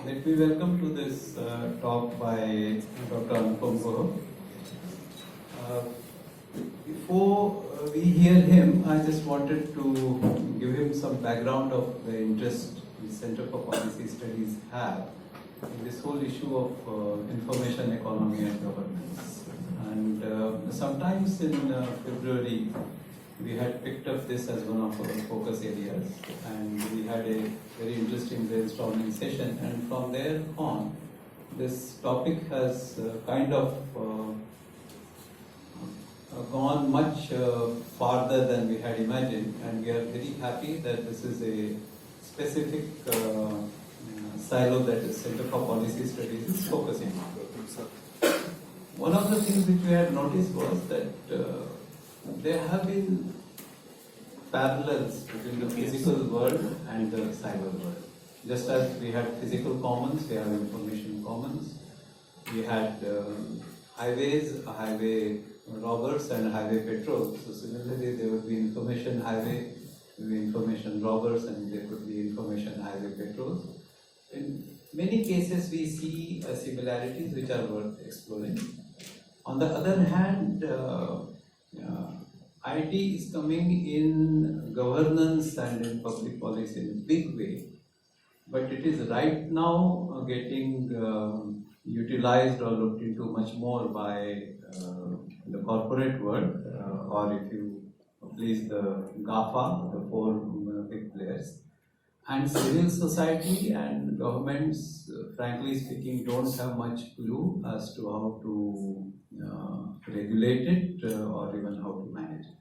Let me welcome to this talk by Dr. Anupam Guha. Uh, Before we hear him, I just wanted to give him some background of the interest the Center for Policy Studies have in this whole issue of information economy and governance. And sometimes in February, we had picked up this as one of our focus areas, and we had a very interesting brainstorming session, and from there on, this topic has kind of gone much farther than we had imagined, and we are very happy that this is a specific silo that the Center for Policy Studies is focusing on. One of the things which we had noticed was that there have been parallels between the physical world and the cyber world. Just as we had physical commons, we have information commons. We had highways, highway robbers and highway patrols. So similarly, there would be information highway, there would be information robbers, and there could be information highway patrols. In many cases, we see similarities which are worth exploring. On the other hand, IT is coming in governance and in public policy in a big way, but it is right now getting utilized or looked into much more by the corporate world, or if you please, the GAFA, the four big players. And civil society and governments, frankly speaking, don't have much clue as to how to regulate it or even how to manage it.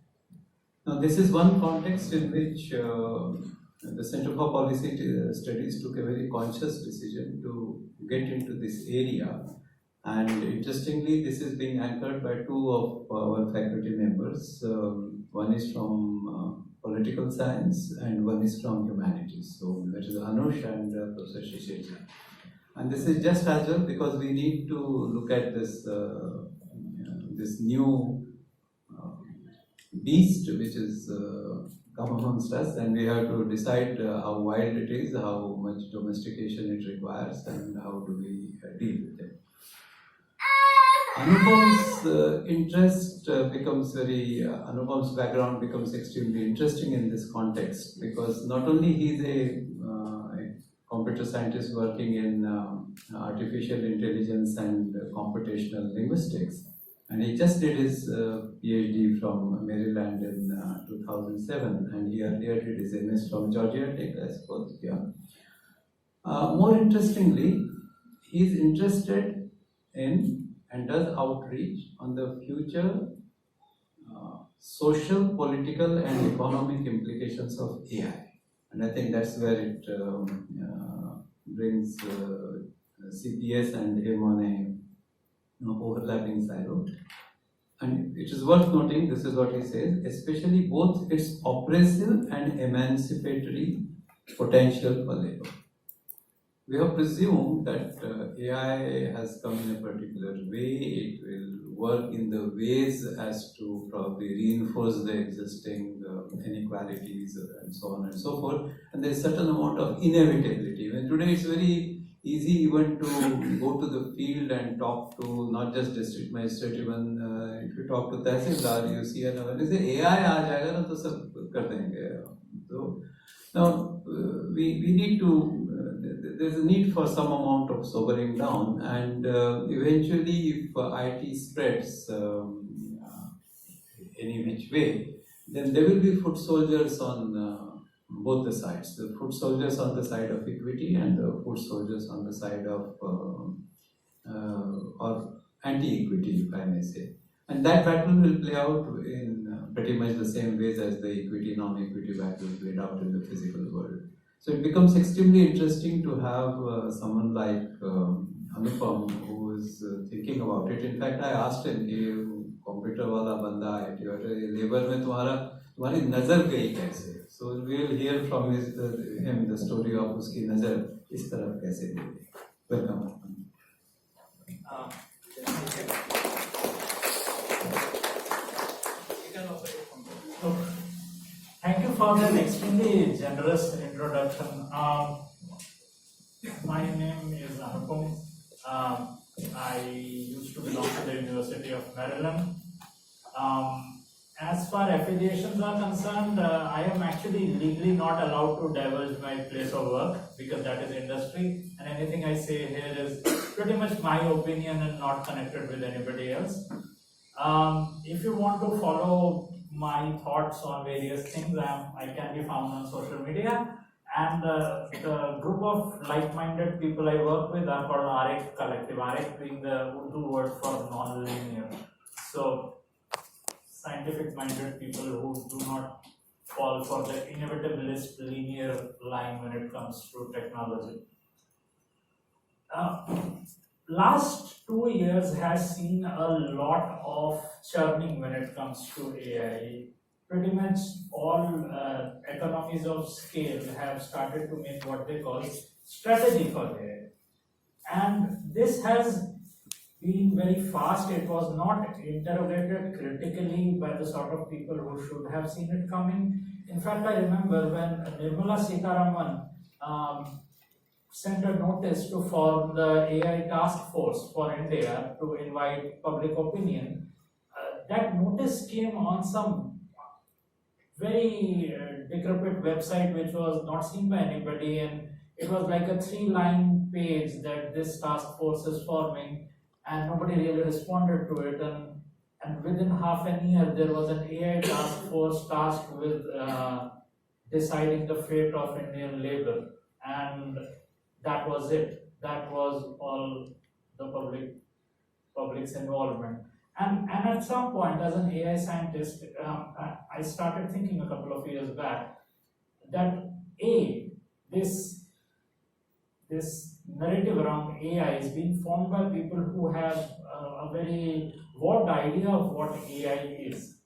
Now, this is one context in which the Center for Policy Studies took a very conscious decision to get into this area. And interestingly, this is being anchored by two of our faculty members. One is from political science and one is from humanities. So that is Anush and Professor Shishir. And this is just as well because we need to look at this this new beast which is come amongst us, and we have to decide how wild it is, how much domestication it requires, and how do we deal with it. Anupam's interest becomes Anupam's background becomes extremely interesting in this context because not only he is a computer scientist working in artificial intelligence and computational linguistics, and he just did his PhD from Maryland in 2007, and he earlier did his MS from Georgia Tech, I suppose. Yeah. More interestingly, he is interested in and does outreach on the future social, political, and economic implications of AI. And I think that's where it brings CPS and him on a overlapping silo. And it is worth noting, this is what he says, especially both its oppressive and emancipatory potential for labor. We have presumed that AI has come in a particular way. It will work in the ways as to probably reinforce the existing inequalities and so on and so forth. And there is a certain amount of inevitability. When today it's very easy even to go to the field and talk to not just district magistrate, even if you talk to Tehsildar, you see another, they say AI aa jayega na to sab kar denge. So now we need to there's a need for some amount of sobering down, and eventually if IT spreads any which way, then there will be foot soldiers on both the sides. The foot soldiers on the side of equity and the foot soldiers on the side of or anti-equity, if I may say. And that battle will play out in pretty much the same ways as the equity, non-equity battle played out in the physical world. So it becomes extremely interesting to have someone like Anupam who is thinking about it. In fact, I asked him, computer wala banda hai, labor mein तुम्हारी नजर गई कैसे? So we will hear from him the story of उसकी नजर इस तरफ कैसे गई. Welcome. Thank you for that extremely generous introduction. My name is Anupam. I used to belong to the University of Maryland. As far affiliations are concerned, I am actually legally not allowed to divulge my place of work because that is industry, and anything I say here is pretty much my opinion and not connected with anybody else. If you want to follow my thoughts on various things, I can be found on social media. And the group of like-minded people I work with are called RX Collective, RX being the Urdu word for non-linear. So, scientific-minded people who do not fall for the inevitabilist linear line when it comes to technology. Last 2 years has seen a lot of churning when it comes to AI. Pretty much all economies of scale have started to make what they call strategy for AI. And this has been very fast. It was not interrogated critically by the sort of people who should have seen it coming. In fact, I remember when Nirmala Sitharaman sent a notice to form the AI task force for India to invite public opinion. That notice came on some very decrepit website which was not seen by anybody, and it was like a 3-line page that this task force is forming, and nobody really responded to it. And within half an year, there was an AI task force tasked with deciding the fate of Indian labor, and that was it. That was all the public's involvement. And at some point, as an AI scientist, I started thinking a couple of years back that this narrative around AI is being formed by people who have a very warped idea of what AI is.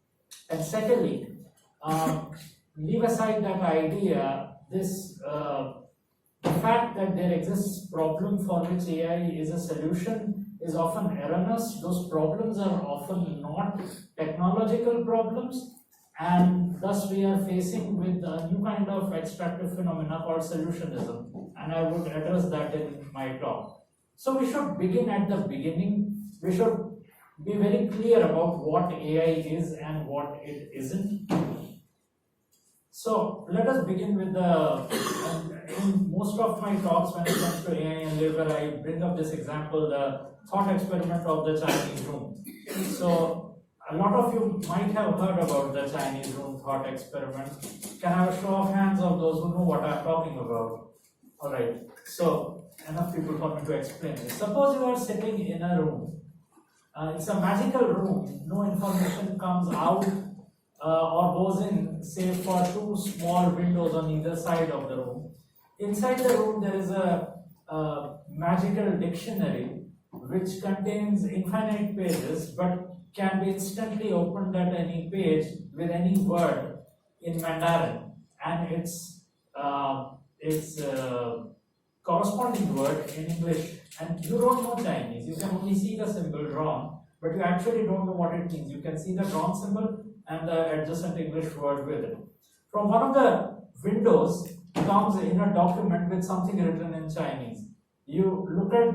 And secondly, leave aside that idea, the fact that there exists a problem for which AI is a solution is often erroneous. Those problems are often not technological problems, and thus we are facing with a new kind of extractive phenomena called solutionism, and I would address that in my talk. So we should begin at the beginning. We should be very clear about what AI is and what it isn't. So let us begin with in most of my talks when it comes to AI and labor, I bring up this example, the thought experiment of the Chinese room. So a lot of you might have heard about the Chinese room thought experiment. Can I have a show of hands of those who know what I'm talking about? Alright, so enough people for me to explain this. Suppose you are sitting in a room. It's a magical room. No information comes out or goes in, save for 2 small windows on either side of the room. Inside the room, there is a magical dictionary which contains infinite pages but can be instantly opened at any page with any word in Mandarin, and its corresponding word in English. And you don't know Chinese, you can only see the symbol drawn, but you actually don't know what it means. You can see the drawn symbol and the adjacent English word with it. From one of the windows comes in a document with something written in Chinese. You look at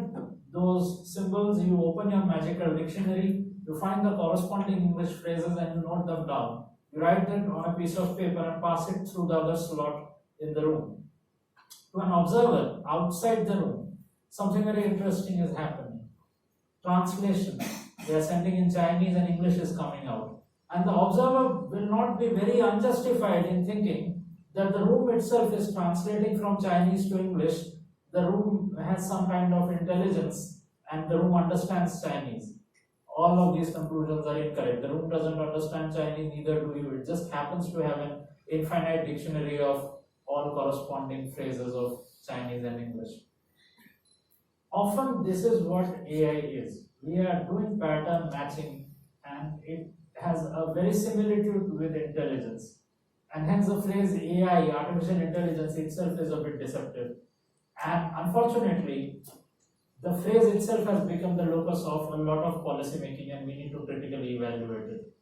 those symbols, you open your magical dictionary, you find the corresponding English phrases and you note them down. You write it on a piece of paper and pass it through the other slot in the room. To an observer outside the room, something very interesting is happening. Translation. They are sending in Chinese and English is coming out. And the observer will not be very unjustified in thinking that the room itself is translating from Chinese to English. The room has some kind of intelligence and the room understands Chinese. All of these conclusions are incorrect. The room doesn't understand Chinese, neither do you. It just happens to have an infinite dictionary of all corresponding phrases of Chinese and English. Often this is what AI is. We are doing pattern matching and it has a very similitude with intelligence. And hence the phrase AI, artificial intelligence itself, is a bit deceptive. And unfortunately, the phrase itself has become the locus of a lot of policy making and we need to critically evaluate it.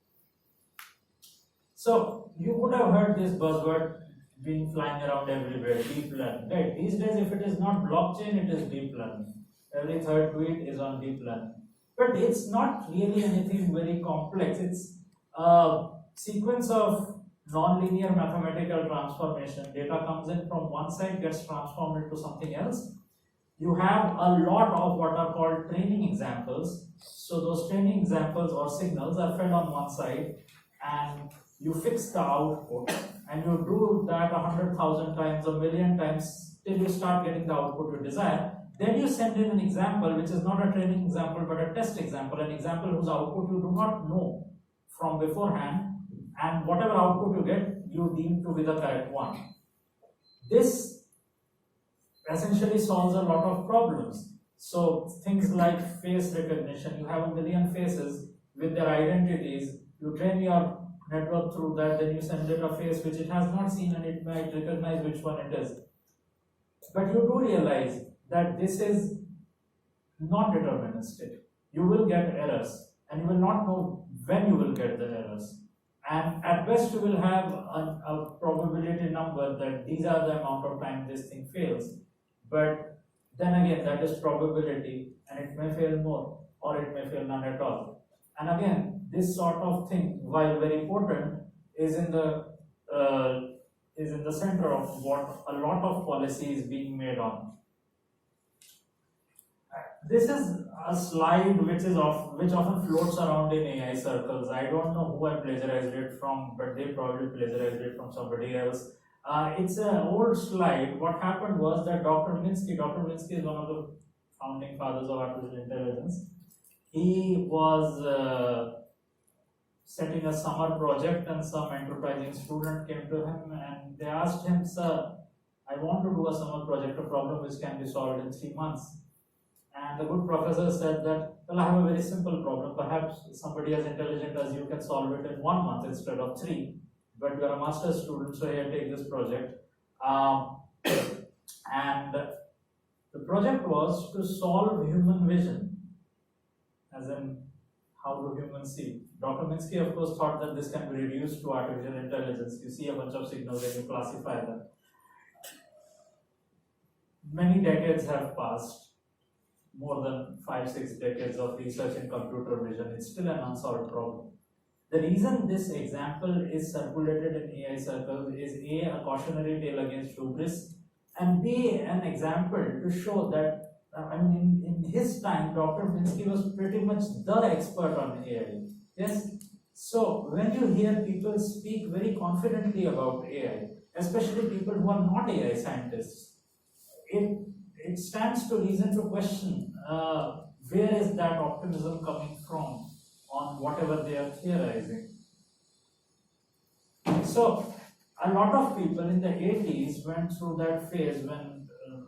So you would have heard this buzzword being flying around everywhere, deep learning. Right? These days, if it is not blockchain, it is deep learning. Every third tweet is on deep learning. But it's not really anything very complex. It's a sequence of non-linear mathematical transformation. Data comes in from one side, gets transformed into something else. You have a lot of what are called training examples. So those training examples or signals are fed on one side, and you fix the output, and you do that 100,000 times, a million times, till you start getting the output you desire. Then you send in an example which is not a training example but a test example, an example whose output you do not know from beforehand, and whatever output you get, you deem to be the correct one. This essentially solves a lot of problems. So things like face recognition, you have a million faces with their identities, you train your network through that, then you send it a face which it has not seen and it might recognize which one it is. But you do realize that this is not deterministic. You will get errors and you will not know when you will get the errors. And at best you will have a probability number that these are the amount of time this thing fails. But then again, that is probability, and it may fail more or it may fail none at all. And again, this sort of thing, while very important, is in the center of what a lot of policy is being made on. This is a slide which often floats around in AI circles. I don't know who I plagiarized it from, but they probably plagiarized it from somebody else. It's an old slide. What happened was that Dr. Minsky is one of the founding fathers of artificial intelligence. He was setting a summer project, and some enterprising student came to him and they asked him, "Sir, I want to do a summer project, a problem which can be solved in 3 months." And the good professor said that, "Well, I have a very simple problem. Perhaps somebody as intelligent as you can solve it in 1 month instead of 3. But you are a master's student, so here, take this project." And the project was to solve human vision, as in how do humans see. Dr. Minsky, of course, thought that this can be reduced to artificial intelligence. You see a bunch of signals and you classify them. Many decades have passed, more than 5-6 decades of research in computer vision. It's still an unsolved problem. The reason this example is circulated in AI circles is A, a cautionary tale against hubris, and B, an example to show that in his time, Dr. Minsky was pretty much the expert on AI. Yes? So when you hear people speak very confidently about AI, especially people who are not AI scientists, it stands to reason to question where is that optimism coming from on whatever they are theorizing. So a lot of people in the 80s went through that phase when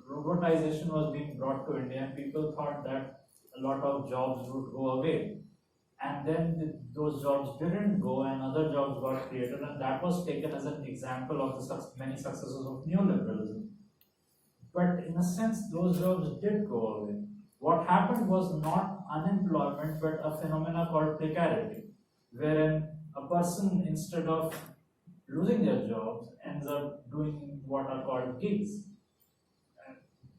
robotization was being brought to India, and people thought that a lot of jobs would go away. And then those jobs didn't go and other jobs got created, and that was taken as an example of the many successes of neoliberalism. But in a sense, those jobs did go away. What happened was not unemployment, but a phenomena called precarity, wherein a person, instead of losing their jobs, ends up doing what are called gigs,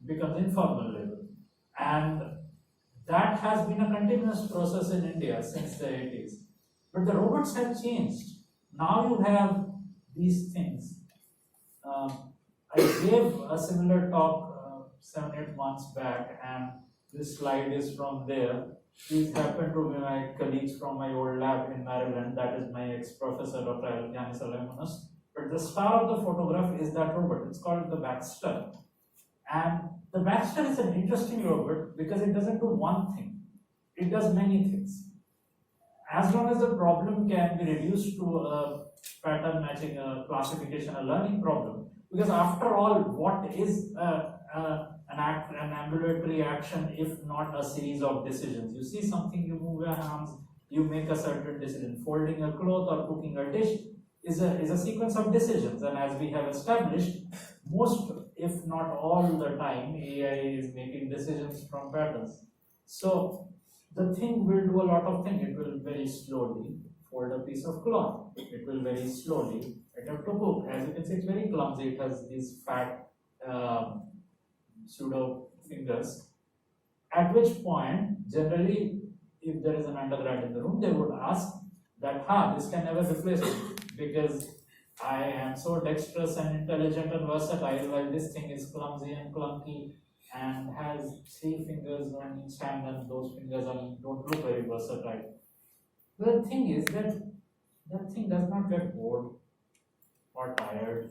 becomes informal labor. And that has been a continuous process in India since the 80s. But the robots have changed. Now you have these things. I gave a similar talk 7-8 months back, and this slide is from there. These happen to be my colleagues from my old lab in Maryland. That is my ex-professor, Dr. Yanis Alaimanos. But the star of the photograph is that robot. It's called the Baxter. And the Baxter is an interesting robot because it doesn't do one thing. It does many things. As long as the problem can be reduced to a pattern matching, a classification, a learning problem. Because after all, what is an ambulatory action if not a series of decisions? You see something, you move your hands, you make a certain decision. Folding a cloth or cooking a dish is a sequence of decisions. And as we have established, most, if not all the time, AI is making decisions from patterns. So the thing will do a lot of things. It will very slowly fold a piece of cloth. It will very slowly attempt to cook. As you can see, it's very clumsy. It has these fat pseudo fingers. At which point, generally, if there is an undergrad in the room, they would ask that, this can never replace me because I am so dexterous and intelligent and versatile, while this thing is clumsy and clunky and has 3 fingers on each hand, and those fingers don't look very versatile. The thing is that that thing does not get bored or tired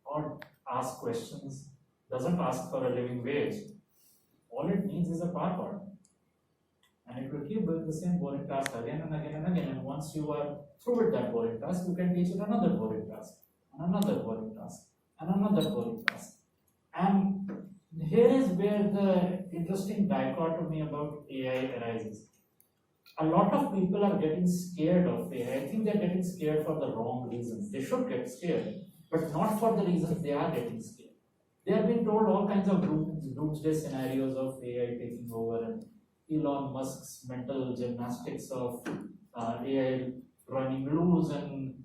or ask questions, doesn't ask for a living wage. All it needs is a power cord. And it will keep doing the same boring task again and again and again. And once you are through with that boring task, you can teach it another boring task, and another boring task, and another boring task. And here is where the interesting dichotomy about AI arises. A lot of people are getting scared of AI. I think they're getting scared for the wrong reasons. They should get scared, but not for the reasons they are getting scared. They have been told all kinds of doomsday scenarios of AI taking over, and Elon Musk's mental gymnastics of AI running loose and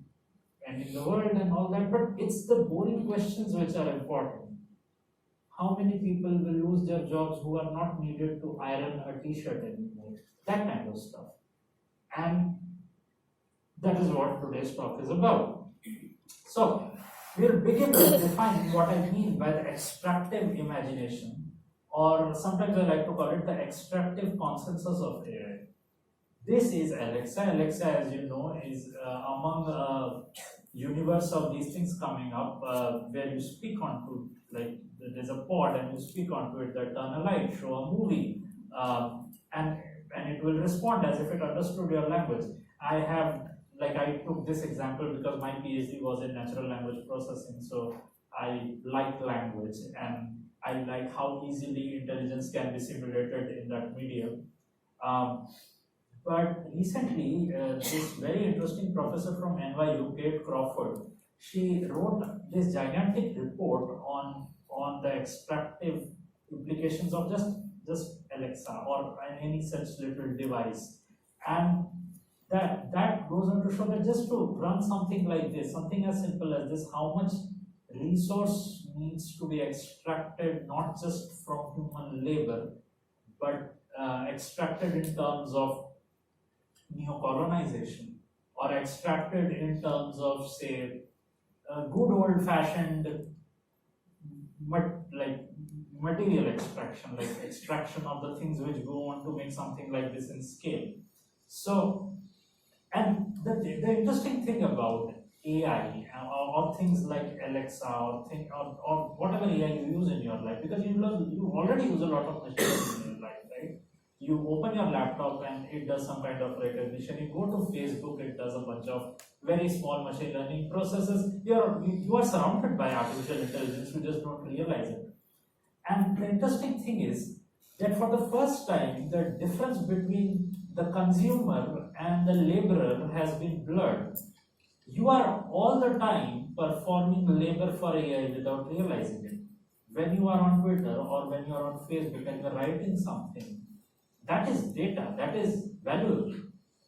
ending the world and all that. But it's the boring questions which are important. How many people will lose their jobs who are not needed to iron a t-shirt anymore? That kind of stuff. And that is what today's talk is about. So, we'll begin with defining what I mean by the extractive imagination, or sometimes I like to call it the extractive consensus of AI. This is Alexa. Alexa, as you know, is among a universe of these things coming up where you speak onto, like, there's a pod and you speak onto it that turn a light, show a movie, and it will respond as if it understood your language. I took this example because my PhD was in natural language processing, so I like language and I like how easily intelligence can be simulated in that medium. But recently, this very interesting professor from NYU, Kate Crawford, she wrote this gigantic report on the extractive implications of just Alexa or any such little device. And that goes on to show that just to run something like this, something as simple as this, how much resource needs to be extracted, not just from human labor, but extracted in terms of neo-colonization, or extracted in terms of, say, good old-fashioned material extraction, like extraction of the things which go on to make something like this in scale. So, and the interesting thing about AI or things like Alexa or whatever AI you use in your life, because you already use a lot of machine learning in your life, right? You open your laptop and it does some kind of recognition. You go to Facebook, it does a bunch of very small machine learning processes. You are surrounded by artificial intelligence, you just don't realize it. And the interesting thing is that for the first time, the difference between the consumer and the laborer has been blurred. You are all the time performing labor for AI without realizing it. When you are on Twitter or when you are on Facebook and you are writing something, that is data, that is valuable,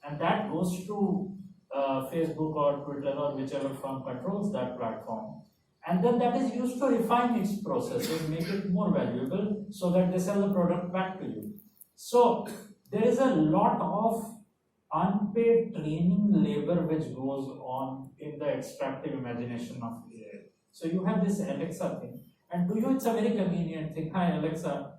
and that goes to Facebook or Twitter or whichever firm controls that platform, and then that is used to refine its processes, make it more valuable so that they sell the product back to you. So there is a lot of unpaid training labor which goes on in the extractive imagination of AI. So you have this Alexa thing, and to you it's a very convenient thing. Hi Alexa,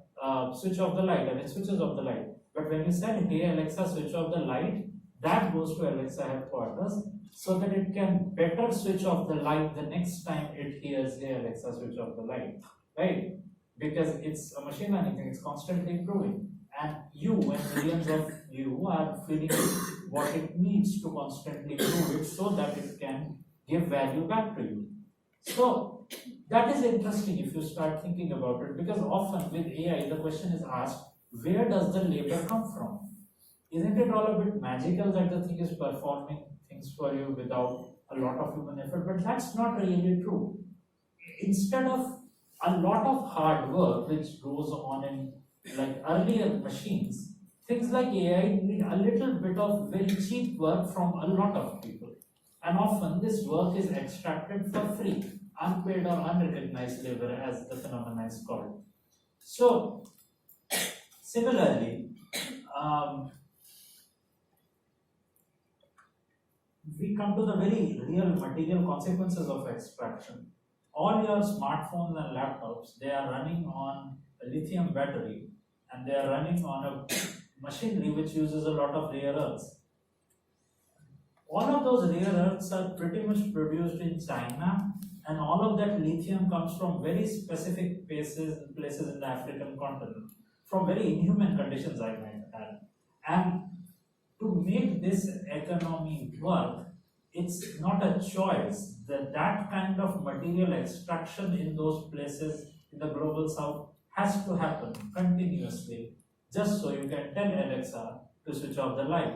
switch off the light, and it switches off the light. But when you said, hey Alexa, switch off the light, that goes to Alexa headquarters so that it can better switch off the light the next time it hears, hey Alexa, switch off the light, right? Because it's a machine learning thing, it's constantly improving. And you and millions of you are feeding it what it needs to constantly improve it so that it can give value back to you. So that is interesting if you start thinking about it, because often with AI the question is asked, where does the labor come from? Isn't it all a bit magical that the thing is performing things for you without a lot of human effort? But that's not really true. Instead of a lot of hard work which goes on in like earlier machines, things like AI need a little bit of very cheap work from a lot of people. And often this work is extracted for free, unpaid or unrecognized labor, as the phenomenon is called. So, similarly, we come to the very real material consequences of extraction. All your smartphones and laptops, they are running on a lithium battery, and they are running on a machinery which uses a lot of rare earths. All of those rare earths are pretty much produced in China, and all of that lithium comes from very specific places in the African continent, from very inhuman conditions, I might add. And to make this economy work, it's not a choice. That kind of material extraction in those places in the global south has to happen continuously, just so you can tell Alexa to switch off the light.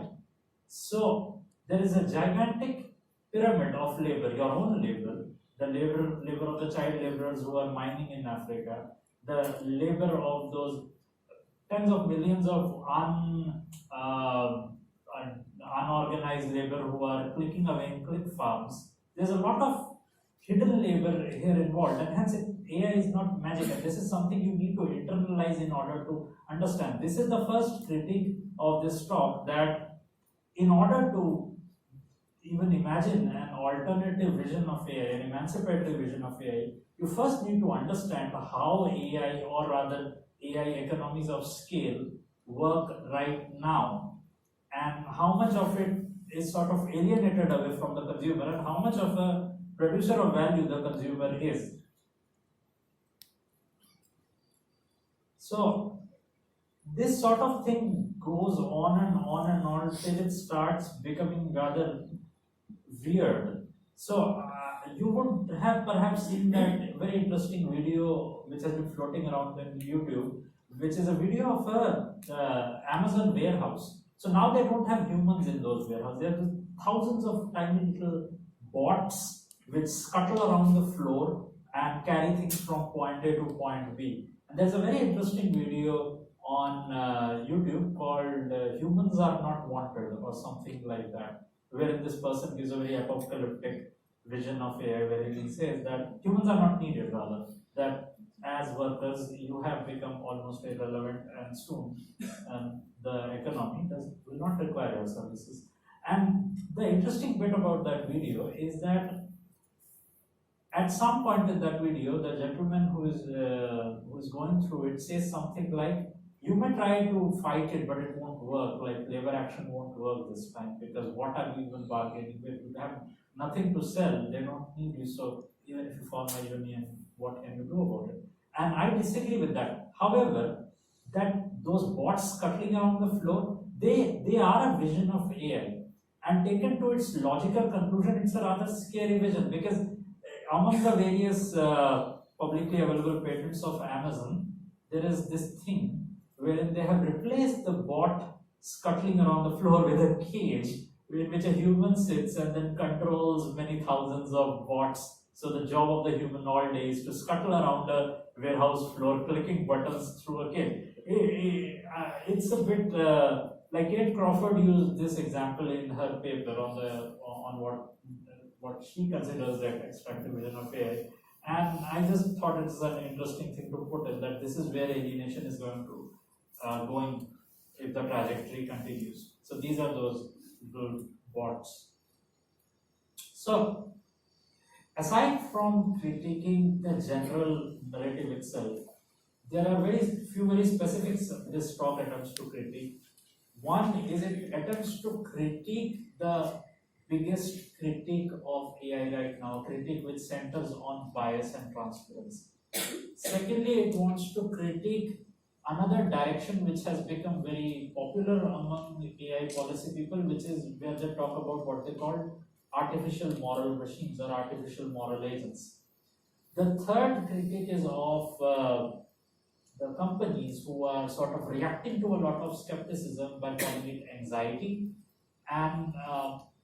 So there is a gigantic pyramid of labor, your own labor, the labor of the child laborers who are mining in Africa, the labor of those tens of millions of unorganized labor who are clicking away in click farms. There's a lot of hidden labor here involved, and hence AI is not magic, and this is something you need to internalize in order to understand. This is the first critique of this talk, that in order to even imagine an alternative vision of AI, an emancipatory vision of AI, you first need to understand how AI, or rather AI economies of scale, work right now, and how much of it is sort of alienated away from the consumer, and how much of a producer of value the consumer is. So this sort of thing goes on and on and on till it starts becoming rather weird. So you would have perhaps seen that very interesting video which has been floating around on YouTube, which is a video of a Amazon warehouse. So now they don't have humans in those warehouses. There are thousands of tiny little bots which scuttle around the floor and carry things from point A to point B. And there's a very interesting video on YouTube called "Humans Are Not Wanted" or something like that, wherein this person gives a very apocalyptic vision of AI, wherein he says that humans are not needed, rather that as workers you have become almost irrelevant, and soon the economy will not require your services. And the interesting bit about that video is that at some point in that video, the gentleman who is going through it says something like, "You may try to fight it, but it won't work. Like labor action won't work this time, because what are you even bargaining with? You have nothing to sell. They don't need you. So even if you form a union, what can you do about it?" And I disagree with that. However, that those bots scuttling around the floor, they are a vision of AI, and taken to its logical conclusion, it's a rather scary vision, because among the various publicly available patents of Amazon, there is this thing wherein they have replaced the bot scuttling around the floor with a cage in which a human sits and then controls many thousands of bots. So the job of the human all day is to scuttle around a warehouse floor, clicking buttons through a cage. It's a bit like Kate Crawford used this example in her paper on what she considers the extractive vision of AI. And I just thought it's an interesting thing to put in, that this is where alienation is going if the trajectory continues. So these are those little bots. So aside from critiquing the general narrative itself, there are very specific this talk attempts to critique. One is it attempts to critique the biggest critique of AI right now, critique which centers on bias and transparency. Secondly, it wants to critique another direction which has become very popular among AI policy people, which is where they talk about what they call artificial moral machines or artificial moral agents. The third critique is of the companies who are sort of reacting to a lot of skepticism by calling it anxiety. And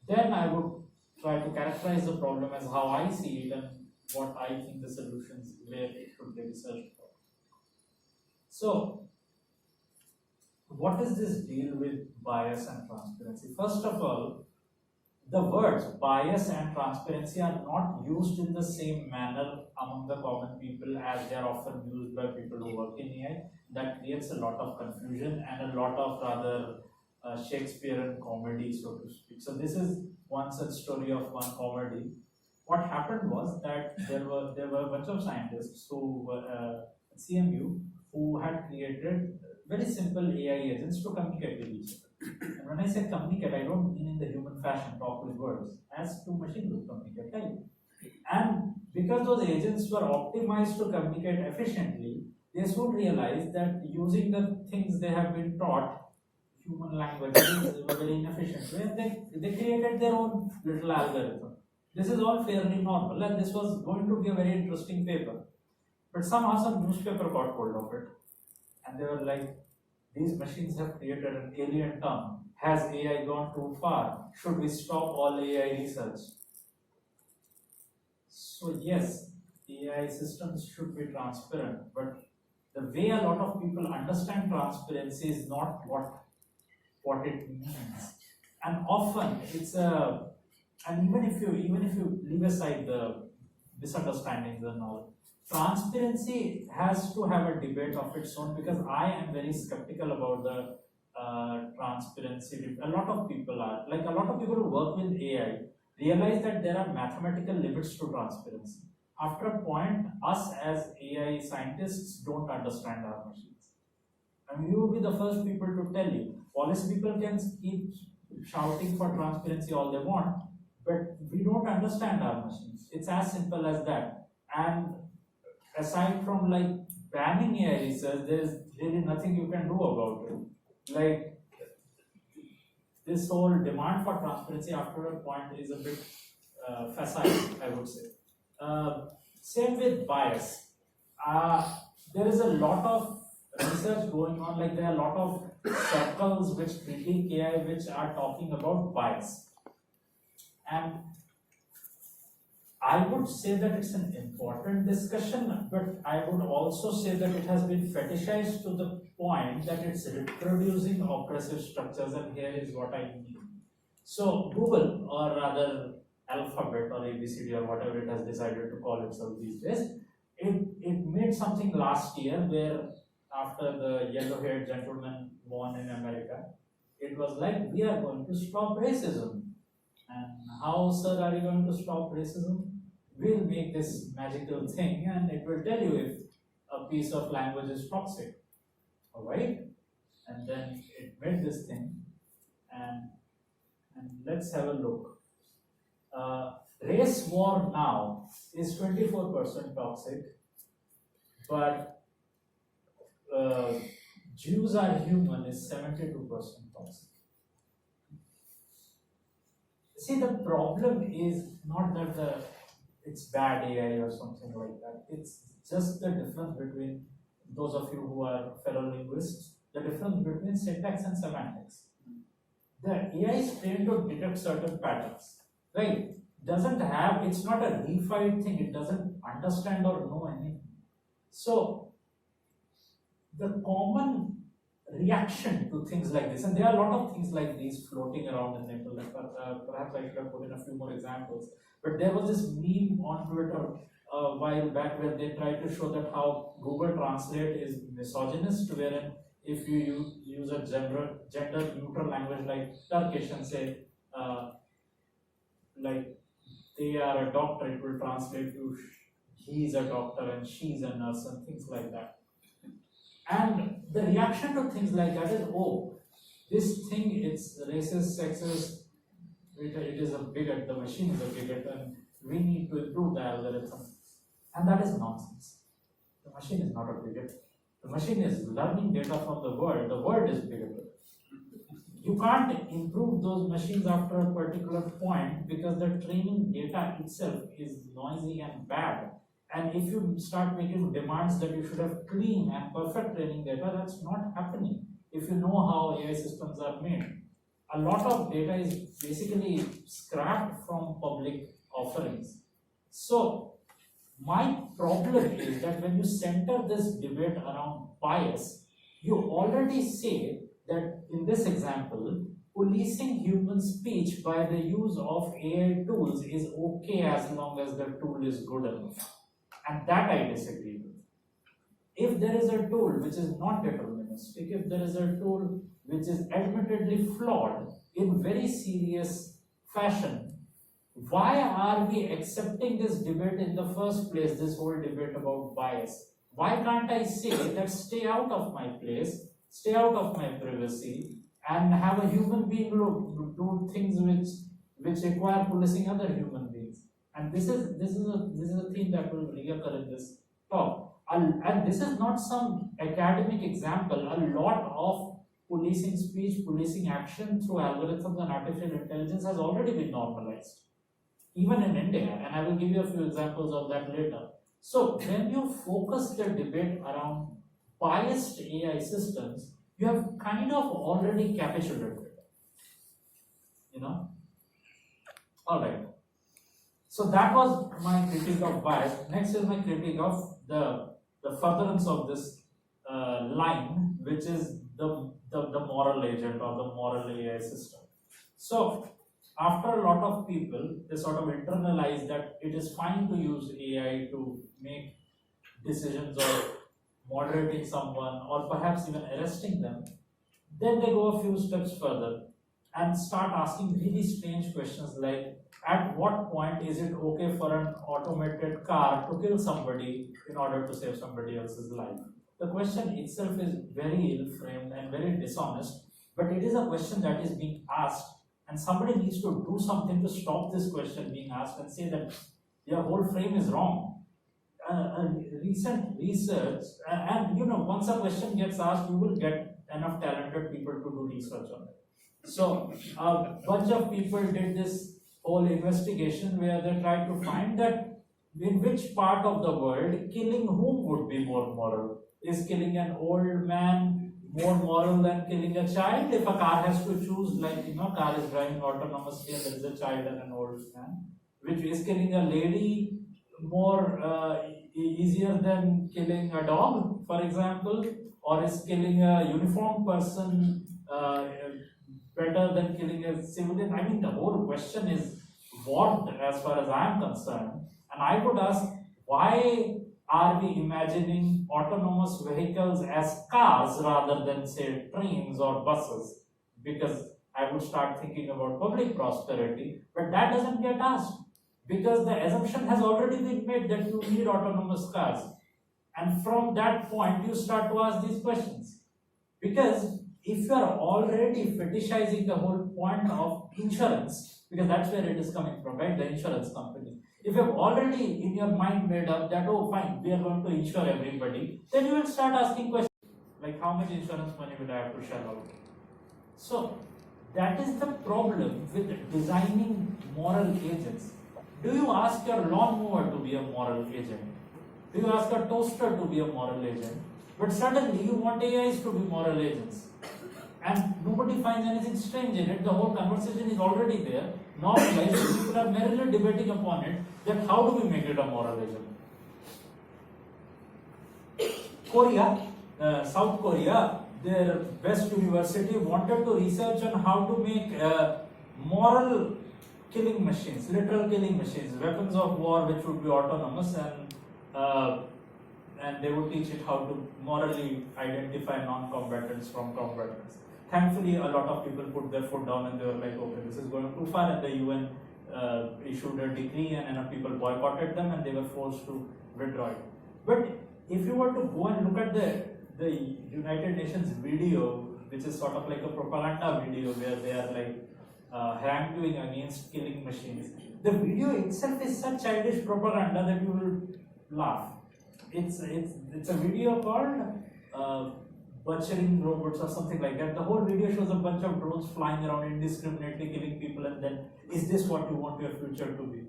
then I would try to characterize the problem as how I see it and what I think the solutions where it should be researched for. So, what is this deal with bias and transparency? First of all, the words bias and transparency are not used in the same manner among the common people as they are often used by people who work in AI. That creates a lot of confusion and a lot of rather Shakespearean comedy, so to speak. So this is one such story of one comedy. What happened was that there were a bunch of scientists who were at CMU who had created very simple AI agents to communicate with each other. And when I say communicate, I don't mean in the human fashion, talk with words, as to machine would communicate, right? And because those agents were optimized to communicate efficiently, they soon realized that using the things they have been taught, human language, is a very inefficient way, and they created their own little algorithm. This is all fairly normal, and this was going to be a very interesting paper. But somehow some newspaper got hold of it, and they were like, these machines have created an alien term. Has AI gone too far? Should we stop all AI research? So yes, AI systems should be transparent, but the way a lot of people understand transparency is not what it means. And often it's a, and even if you leave aside the misunderstandings and all, transparency has to have a debate of its own, because I am very skeptical about the transparency. A lot of people are, like a lot of people who work with AI realize that there are mathematical limits to transparency. After a point, us as AI scientists don't understand our machines. And we will be the first people to tell you. Policy people can keep shouting for transparency all they want, but we don't understand our machines. It's as simple as that. And aside from like banning AI research, there's really nothing you can do about it. Like this whole demand for transparency after a point is a bit facile, I would say. Same with bias. There is a lot of research going on, like there are a lot of circles which critique AI which are talking about bias. And I would say that it's an important discussion, but I would also say that it has been fetishized to the point that it's reproducing oppressive structures, and here is what I mean. So Google, or rather Alphabet or ABCD or whatever it has decided to call itself these days, it made something last year where after the yellow-haired gentleman won in America, it was like, we are going to stop racism. And how, sir, are you going to stop racism? We'll make this magical thing and it will tell you if a piece of language is toxic. Alright? And then it made this thing, and let's have a look. Race war now is 24% toxic, but Jews are human is 72% toxic. See, the problem is not that it's bad AI or something like that. It's just the difference between those of you who are fellow linguists, the difference between syntax and semantics. The AI is trained to detect certain patterns, right? It's not a refined thing, it doesn't understand or know anything. So, the common reaction to things like this, and there are a lot of things like these floating around in the internet, perhaps I should have put in a few more examples, but there was this meme on Twitter a while back where they tried to show that how Google Translate is misogynist, wherein if you use a gender neutral language like Turkish and say like they are a doctor, it will translate to he is a doctor and she's a nurse and things like that. And the reaction to things like that is, oh, this thing, it's racist, sexist, it is a bigot, the machine is a bigot, and we need to improve the algorithm. And that is nonsense. The machine is not a bigot. The machine is learning data from the world is bigoted. You can't improve those machines after a particular point because the training data itself is noisy and bad. And if you start making demands that you should have clean and perfect training data, that's not happening. If you know how AI systems are made, a lot of data is basically scrapped from public offerings. So, my problem is that when you center this debate around bias, you already say that in this example, policing human speech by the use of AI tools is okay as long as the tool is good enough. And that I disagree with. If there is a tool which is not deterministic, if there is a tool which is admittedly flawed in very serious fashion, why are we accepting this debate in the first place, this whole debate about bias? Why can't I say that stay out of my place, stay out of my privacy, and have a human being do things which require policing other human beings? And this is a theme that will reoccur in this talk. And this is not some academic example. A lot of policing speech, policing action through algorithms and artificial intelligence has already been normalized, even in India. And I will give you a few examples of that later. So when you focus the debate around biased AI systems, you have kind of already capitulated. All right. So that was my critique of bias. Next is my critique of the furtherance of this line, which is the moral agent or the moral AI system. So after a lot of people, they sort of internalize that it is fine to use AI to make decisions of moderating someone or perhaps even arresting them, then they go a few steps further and start asking really strange questions like, at what point is it okay for an automated car to kill somebody in order to save somebody else's life? The question itself is very ill-framed and very dishonest, but it is a question that is being asked, and somebody needs to do something to stop this question being asked and say that your whole frame is wrong. Recent research, and once a question gets asked, you will get enough talented people to do research on it. So a bunch of people did this whole investigation where they tried to find that in which part of the world killing whom would be more moral. Is killing an old man more moral than killing a child? If a car has to choose, car is driving autonomously and there is a child and an old man, which is killing a lady more easier than killing a dog, for example, or is killing a uniformed person better than killing a civilian? I mean, the whole question is warped as far as I am concerned. And I would ask, why are we imagining autonomous vehicles as cars rather than, say, trains or buses? Because I would start thinking about public prosperity, but that doesn't get asked because the assumption has already been made that you need autonomous cars. And from that point, you start to ask these questions. Because if you are already fetishizing the whole point of insurance, because that's where it is coming from, right? The insurance company. If you have already in your mind made up that, oh fine, we are going to insure everybody, then you will start asking questions like how much insurance money will I have to shell out? So that is the problem with designing moral agents. Do you ask your lawnmower to be a moral agent? Do you ask a toaster to be a moral agent? But suddenly you want AIs to be moral agents. And nobody finds anything strange in it. The whole conversation is already there. Normalized, people are merrily debating upon it, that how do we make it a moral agent? Korea, South Korea, their best university wanted to research on how to make moral killing machines, literal killing machines, weapons of war which would be autonomous, and they would teach it how to morally identify non-combatants from combatants. Thankfully, a lot of people put their foot down and they were like, okay, this is going too far, and the UN issued a decree and enough people boycotted them and they were forced to withdraw it. But if you were to go and look at the United Nations video, which is sort of like a propaganda video where they are like haranguing against killing machines, the video itself is such childish propaganda that you will laugh. It's a video called butchering robots or something like that. The whole video shows a bunch of drones flying around indiscriminately killing people, and then, is this what you want your future to be?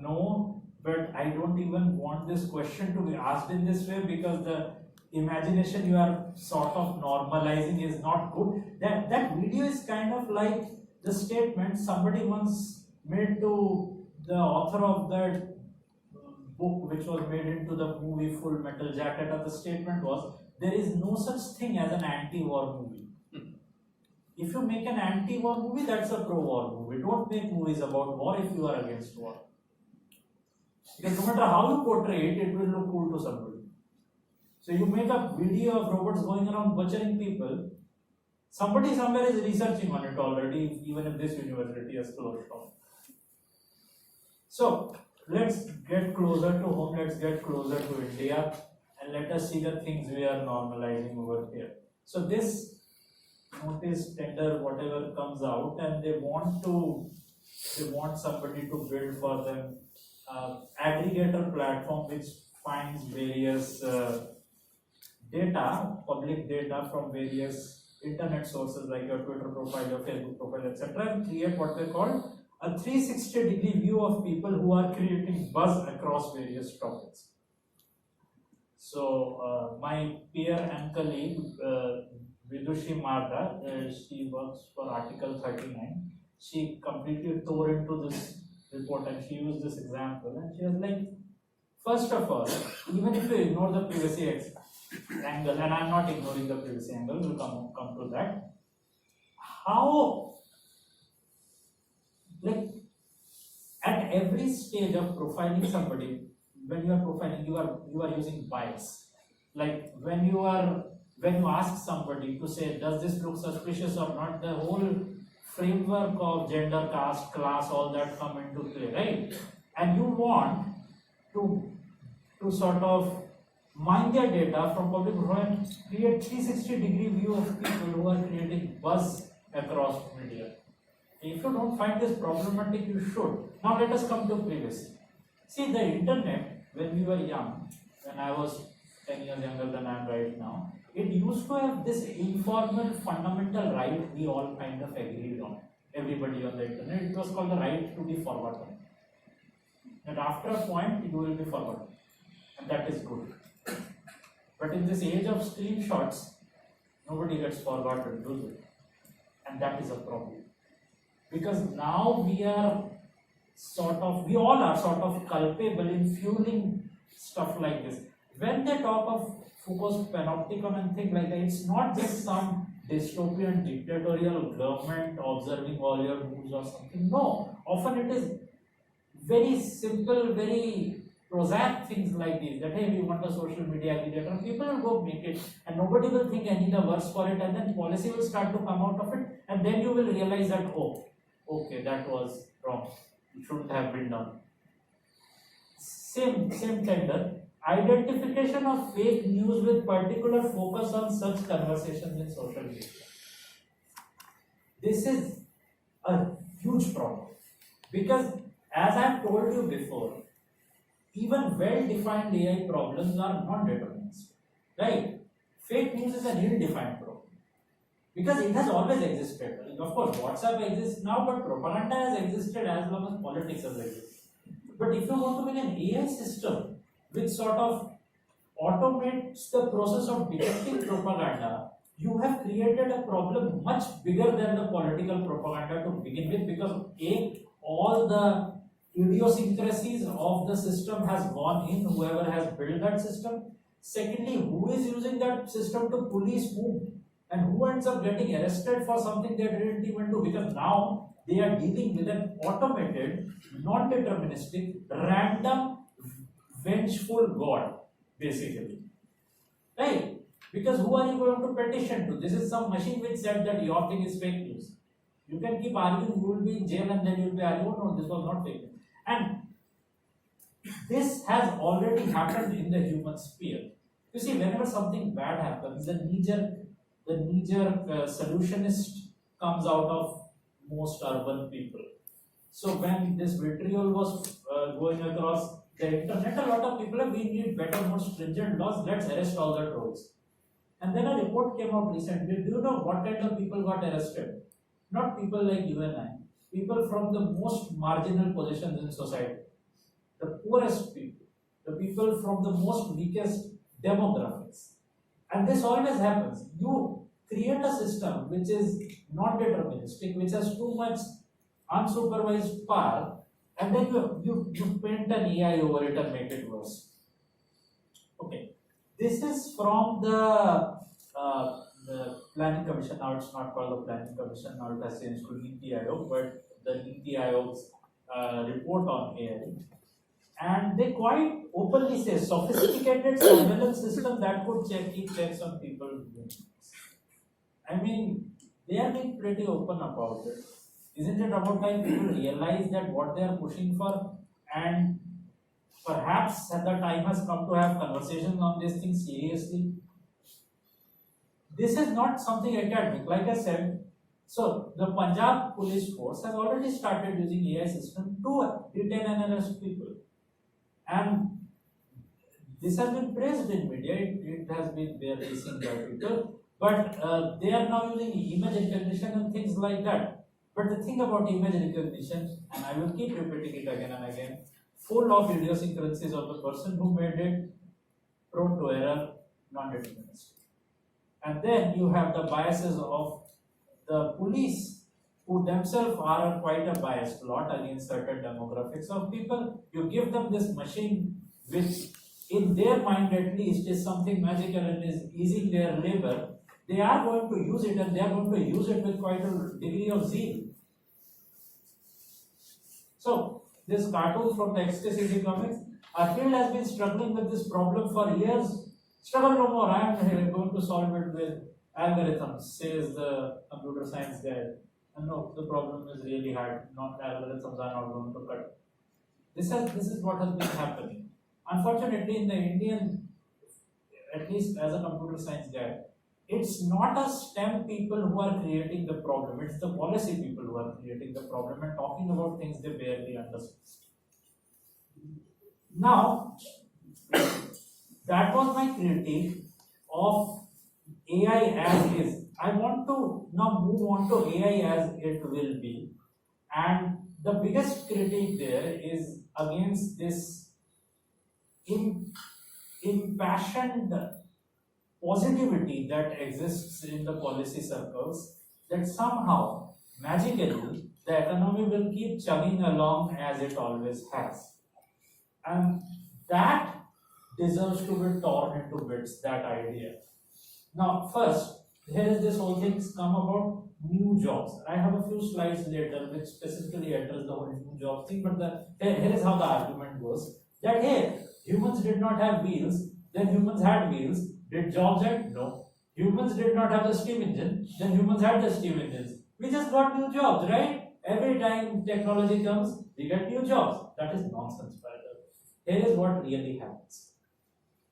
No, but I don't even want this question to be asked in this way because the imagination you are sort of normalizing is not good. That video is kind of like the statement somebody once made to the author of that book which was made into the movie Full Metal Jacket, and the statement was, there is no such thing as an anti-war movie. If you make an anti-war movie, that's a pro-war movie. Don't make movies about war if you are against war. Because no matter how you portray it, it will look cool to somebody. So you make a video of robots going around butchering people, somebody somewhere is researching on it already, even if this university has closed down. So let's get closer to home, let's get closer to India, and let us see the things we are normalizing over here. So this notice, tender, whatever comes out, and they want somebody to build for them aggregator platform which finds various data, public data from various internet sources like your Twitter profile, your Facebook profile, etc., and create what they call a 360-degree view of people who are creating buzz across various topics. So my peer and colleague Vidushi Marda, she works for Article 39. She completely tore into this report and she used this example, and she was like, first of all, even if you ignore the privacy angle, and I'm not ignoring the privacy angle, we'll come to that. How, like, at every stage of profiling somebody, when you are profiling, you are using bias. Like when you ask somebody to say, does this look suspicious or not, the whole framework of gender, caste, class, all that come into play, right? And you want to sort of mine their data from public and create 360-degree view of people who are creating buzz across media. If you don't find this problematic, you should. Now let us come to privacy. See, the internet, when we were young, when I was 10 years younger than I am right now, it used to have this informal fundamental right we all kind of agreed on, everybody on the internet. It was called the right to be forgotten. And after a point, you will be forgotten. And that is good. But in this age of screenshots, nobody gets forgotten, do they? And that is a problem. Because now we all are sort of culpable in fueling stuff like this. When they talk of Foucault's panopticon and things like that, it's not just some dystopian dictatorial government observing all your moves or something. No, often it is very simple, very prosaic things like these, that hey, we want a social media aggregator, people will go make it and nobody will think any the worse for it, and then policy will start to come out of it, and then you will realize that, oh, okay, that was wrong, it shouldn't have been done. Same tender. Identification of fake news with particular focus on such conversations in social media. This is a huge problem because, as I have told you before, even well-defined AI problems are non-deterministic, right? Fake news is an ill-defined problem because it has always existed. Of course, WhatsApp exists now, but propaganda has existed as long as politics has existed. But if you want to make an AI system which sort of automates the process of detecting propaganda, you have created a problem much bigger than the political propaganda to begin with, because A, all the idiosyncrasies of the system has gone in, whoever has built that system. Secondly, who is using that system to police whom? And who ends up getting arrested for something they didn't even do? Because now they are dealing with an automated, non-deterministic, random, vengeful God, basically. Right? Because who are you going to petition to? This is some machine which said that your thing is fake news. You can keep arguing, you will be in jail, and then you will be arguing, no, this was not fake news. And this has already happened in the human sphere. You see, whenever something bad happens, the knee-jerk solutionist comes out of most urban people. So when this vitriol was going across the internet, a lot of people have, we need better, more stringent laws, let's arrest all the trolls. And then a report came out recently. Do you know what kind of people got arrested? Not people like you and I. People from the most marginal positions in society. The poorest people. The people from the most weakest demographics. And this always happens. You create a system which is not deterministic, which has too much unsupervised power, and then you paint an AI over it and make it worse. Okay. This is from the Planning Commission. Now it's not called the Planning Commission, now it has changed to Niti Aayog, but the Niti Aayog's report on AI. And they quite openly say sophisticated surveillance system that could keep checks on people. I mean, they are being pretty open about it. Isn't it about time people realize that what they are pushing for, and perhaps the time has come to have conversations on these things seriously? This is not something academic, like I said. So the Punjab police force has already started using AI system to detain and arrest people. And this has been praised in media, it has been there racing by people, but they are now using image recognition and things like that. But the thing about image recognition, and I will keep repeating it again and again, full of idiosyncrasies of the person who made it, prone to error, non-deterministic. And then you have the biases of the police, who themselves are quite a biased lot against certain demographics of people. You give them this machine which in their mind at least is something magical and is easing their labor, they are going to use it, and they are going to use it with quite a degree of zeal. So this cartoon from the XTCG comics, our field has been struggling with this problem for years. Struggle no more, I am going to solve it with algorithms, says the computer science guy. And no, the problem is really hard. Not algorithms are not going to cut. This is what has been happening. Unfortunately, in the Indian, at least as a computer science guy, it's not a STEM people who are creating the problem. It's the policy people who are creating the problem and talking about things they barely understand. Now, that was my critique of AI as is. I want to now move on to AI as it will be. And the biggest critique there is against this impassioned positivity that exists in the policy circles, that somehow, magically, the economy will keep chugging along as it always has. And that deserves to be torn into bits, that idea. Now, first, here is this whole thing come about new jobs. I have a few slides later which specifically address the whole new job thing, but here is how the argument goes. That hey, humans did not have wheels, then humans had wheels. Did jobs end? No. Humans did not have the steam engine, then humans had the steam engines. We just got new jobs, right? Every time technology comes, we get new jobs. That is nonsense, by the way. Here is what really happens.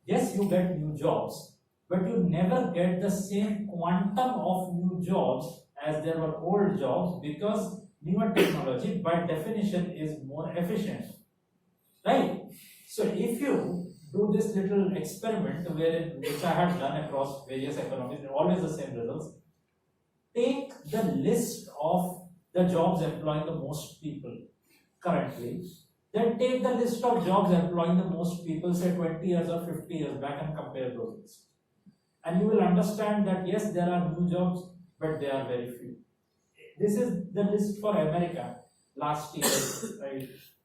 Yes, you get new jobs, but you never get the same quantum of new jobs as there were old jobs, because newer technology by definition is more efficient, right? So if you do this little experiment which I have done across various economies, always the same results, take the list of the jobs employing the most people currently, then take the list of jobs employing the most people, say 20 years or 50 years back, and compare those lists. And you will understand that yes, there are new jobs, but they are very few. This is the list for America last year.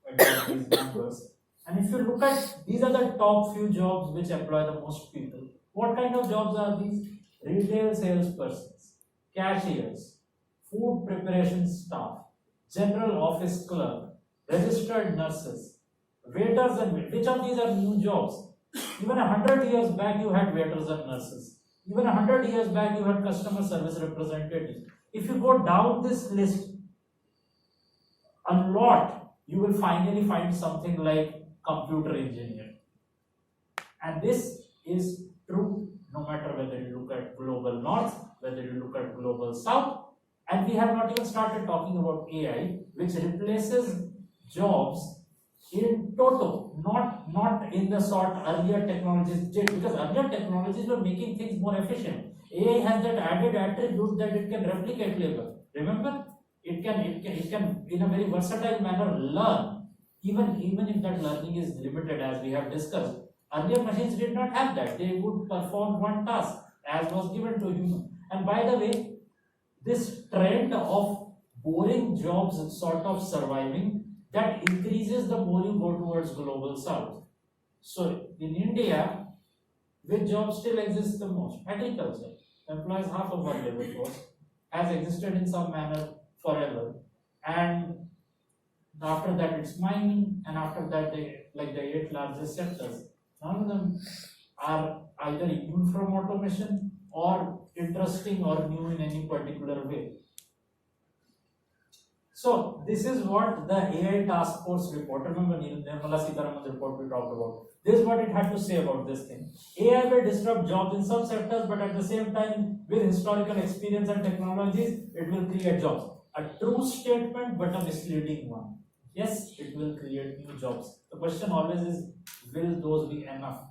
I got these numbers. And if you look at, these are the top few jobs which employ the most people. What kind of jobs are these? Retail salespersons, cashiers, food preparation staff, general office clerk, registered nurses, waiters and which of these are new jobs? Even 100 years back you had waiters and nurses. Even 100 years back you had customer service representatives. If you go down this list a lot, you will finally find something like computer engineer. And this is true no matter whether you look at global north, whether you look at global south. And we have not even started talking about AI, which replaces jobs in toto, not in the sort earlier technologies did, because earlier technologies were making things more efficient. AI has that added attribute that it can replicate labor. Remember, it can in a very versatile manner learn, even if that learning is limited, as we have discussed. Earlier machines did not have that. They would perform one task as was given to human. And by the way, this trend of boring jobs sort of surviving, that increases the more you go towards global south. So in India, which job still exists the most? Agriculture. employs half of our labor force, has existed in some manner forever, and after that it's mining, and after that they, like the 8 largest sectors, none of them are either immune from automation or interesting or new in any particular way. So this is what the AI task force report, remember Nirmala Sitharaman's report we talked about. This is what it had to say about this thing. AI will disrupt jobs in some sectors, but at the same time, with historical experience and technologies, it will create jobs. A true statement, but a misleading one. Yes, it will create new jobs. The question always is, will those be enough?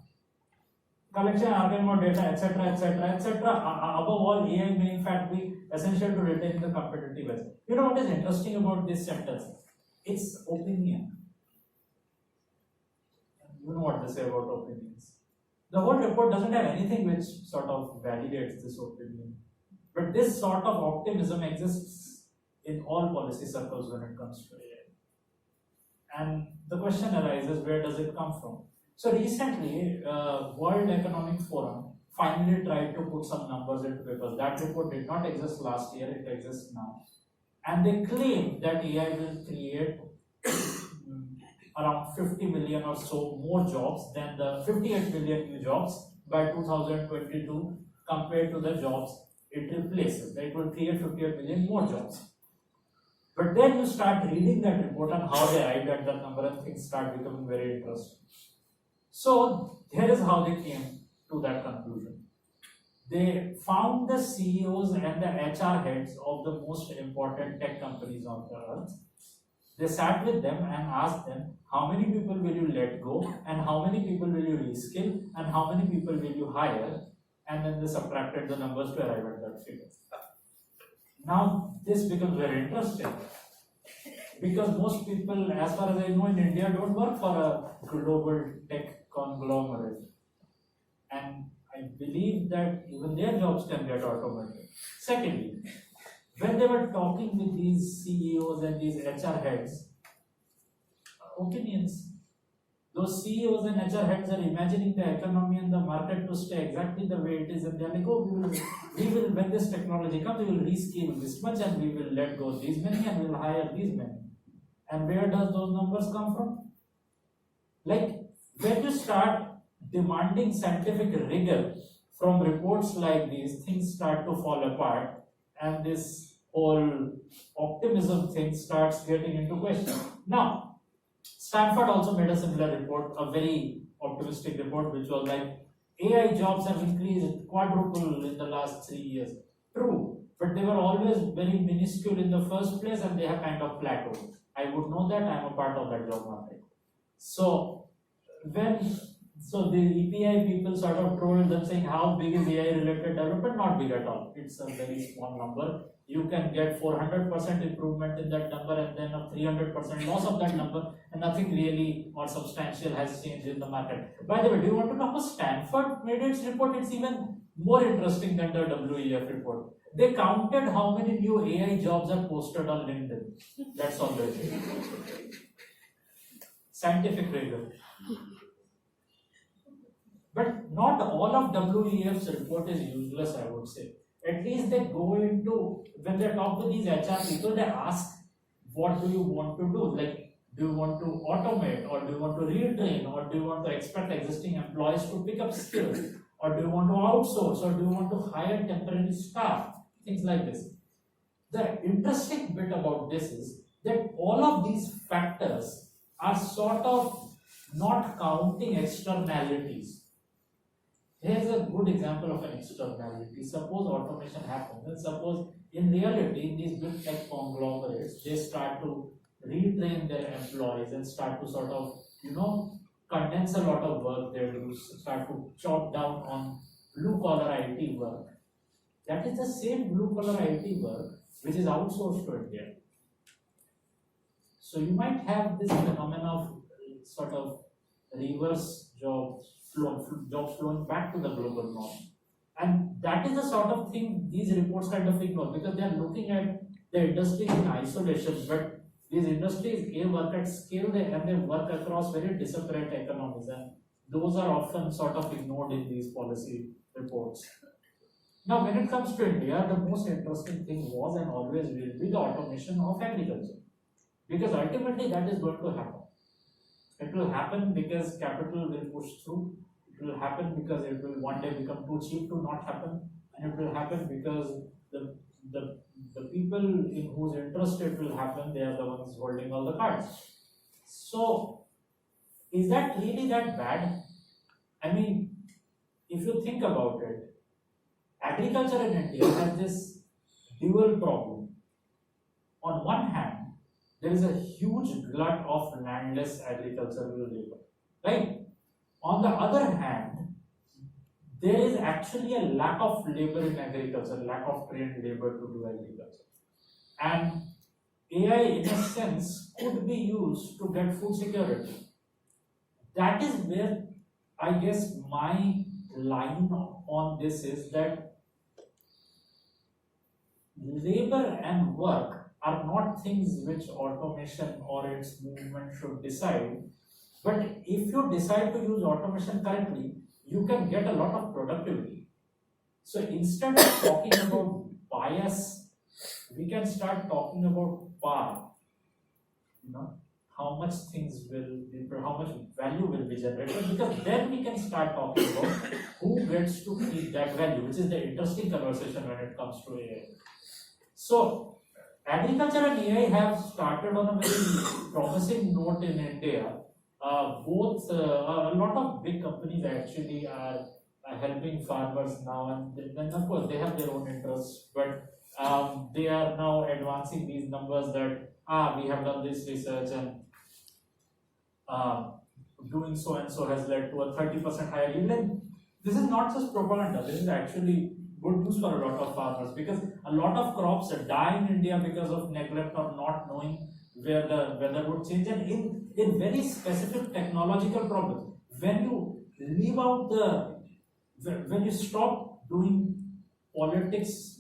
Collection, archiving more data, etc., etc., etc. Above all, AI may in fact be essential to retain the competitive edge. You know what is interesting about this sentence? It's opinion. You know what they say about opinions. The whole report doesn't have anything which sort of validates this opinion. But this sort of optimism exists in all policy circles when it comes to AI. And the question arises, where does it come from? So recently, World Economic Forum finally tried to put some numbers into papers. That report did not exist last year, it exists now. And they claim that AI will create around 50 million or so more jobs than the 58 million new jobs by 2022 compared to the jobs it replaces. It will create 58 million more jobs. But then you start reading that report and how they arrived at that number, and things start becoming very interesting. So here is how they came to that conclusion. They found the CEOs and the HR heads of the most important tech companies on the earth. They sat with them and asked them, how many people will you let go, and how many people will you reskill, and how many people will you hire, and then they subtracted the numbers to arrive at that figure. Now this becomes very interesting, because most people, as far as I know, in India don't work for a global tech conglomerate, and I believe that even their jobs can get automated. Secondly, when they were talking with these CEOs and these HR heads, opinions, those CEOs and HR heads are imagining the economy and the market to stay exactly the way it is, and they're like, oh, we will, when this technology comes, we will reskill this much, and we will let go these many, and we will hire these many. And where does those numbers come from? Like, when you start demanding scientific rigor from reports like these, things start to fall apart, and this whole optimism thing starts getting into question. Now, Stanford also made a similar report, a very optimistic report, which was like, AI jobs have increased quadruple in the last 3 years. True, but they were always very minuscule in the first place, and they have kind of plateaued. I would know that, I am a part of that job market. So the EPI people sort of trolled them, saying, how big is AI related development? Not big at all. It's a very small number. You can get 400% improvement in that number, and then a 300% loss of that number, and nothing really or substantial has changed in the market. By the way, do you want to know how Stanford made its report? It's even more interesting than the WEF report. They counted how many new AI jobs are posted on LinkedIn. That's all they did. Scientific rigor. But not all of WEF's report is useless, I would say. At least they go into, when they talk to these HR people, they ask, what do you want to do? Like, do you want to automate, or do you want to retrain, or do you want to expect existing employees to pick up skills, or do you want to outsource, or do you want to hire temporary staff? Things like this. The interesting bit about this is that all of these factors are sort of not counting externalities. Here's a good example of an externality. Suppose automation happens, and suppose in reality, these big tech conglomerates, they start to retrain their employees and start to sort of, condense a lot of work they do, start to chop down on blue-collar IT work. That is the same blue-collar IT work which is outsourced to India. So you might have this phenomenon of sort of reverse jobs flowing back to the global norm. And that is the sort of thing these reports kind of ignore, because they are looking at the industries in isolation, but these industries work at scale, and they work across very disparate economies, and those are often sort of ignored in these policy reports. Now, when it comes to India, the most interesting thing was and always will be the automation of agriculture. Because ultimately that is going to happen. It will happen because capital will push through. It will happen because it will one day become too cheap to not happen. And it will happen because the, the, the people in whose interest it will happen, they are the ones holding all the cards. So, is that really that bad? I mean, if you think about it, agriculture in India has this dual problem. On one hand, there is a huge glut of landless agricultural labor, right? On the other hand, there is actually a lack of labor in agriculture, lack of trained labor to do agriculture. And AI, in a sense, could be used to get food security. That is where I guess my line on this is that labor and work are not things which automation or its movement should decide. But if you decide to use automation correctly, you can get a lot of productivity. So instead of talking about bias, we can start talking about power. You know, how much things will be, how much value will be generated, because then we can start talking about who gets to keep that value, which is the interesting conversation when it comes to AI. So, agriculture and AI have started on a very promising note in India. A lot of big companies actually are helping farmers now, and then of course they have their own interests, but they are now advancing these numbers that we have done this research and doing so and so has led to a 30% higher yield. And this is not just propaganda, this is actually good news for a lot of farmers, because a lot of crops die in India because of neglect or not knowing where the weather would change, and in very specific technological problems. When you leave out when you stop doing politics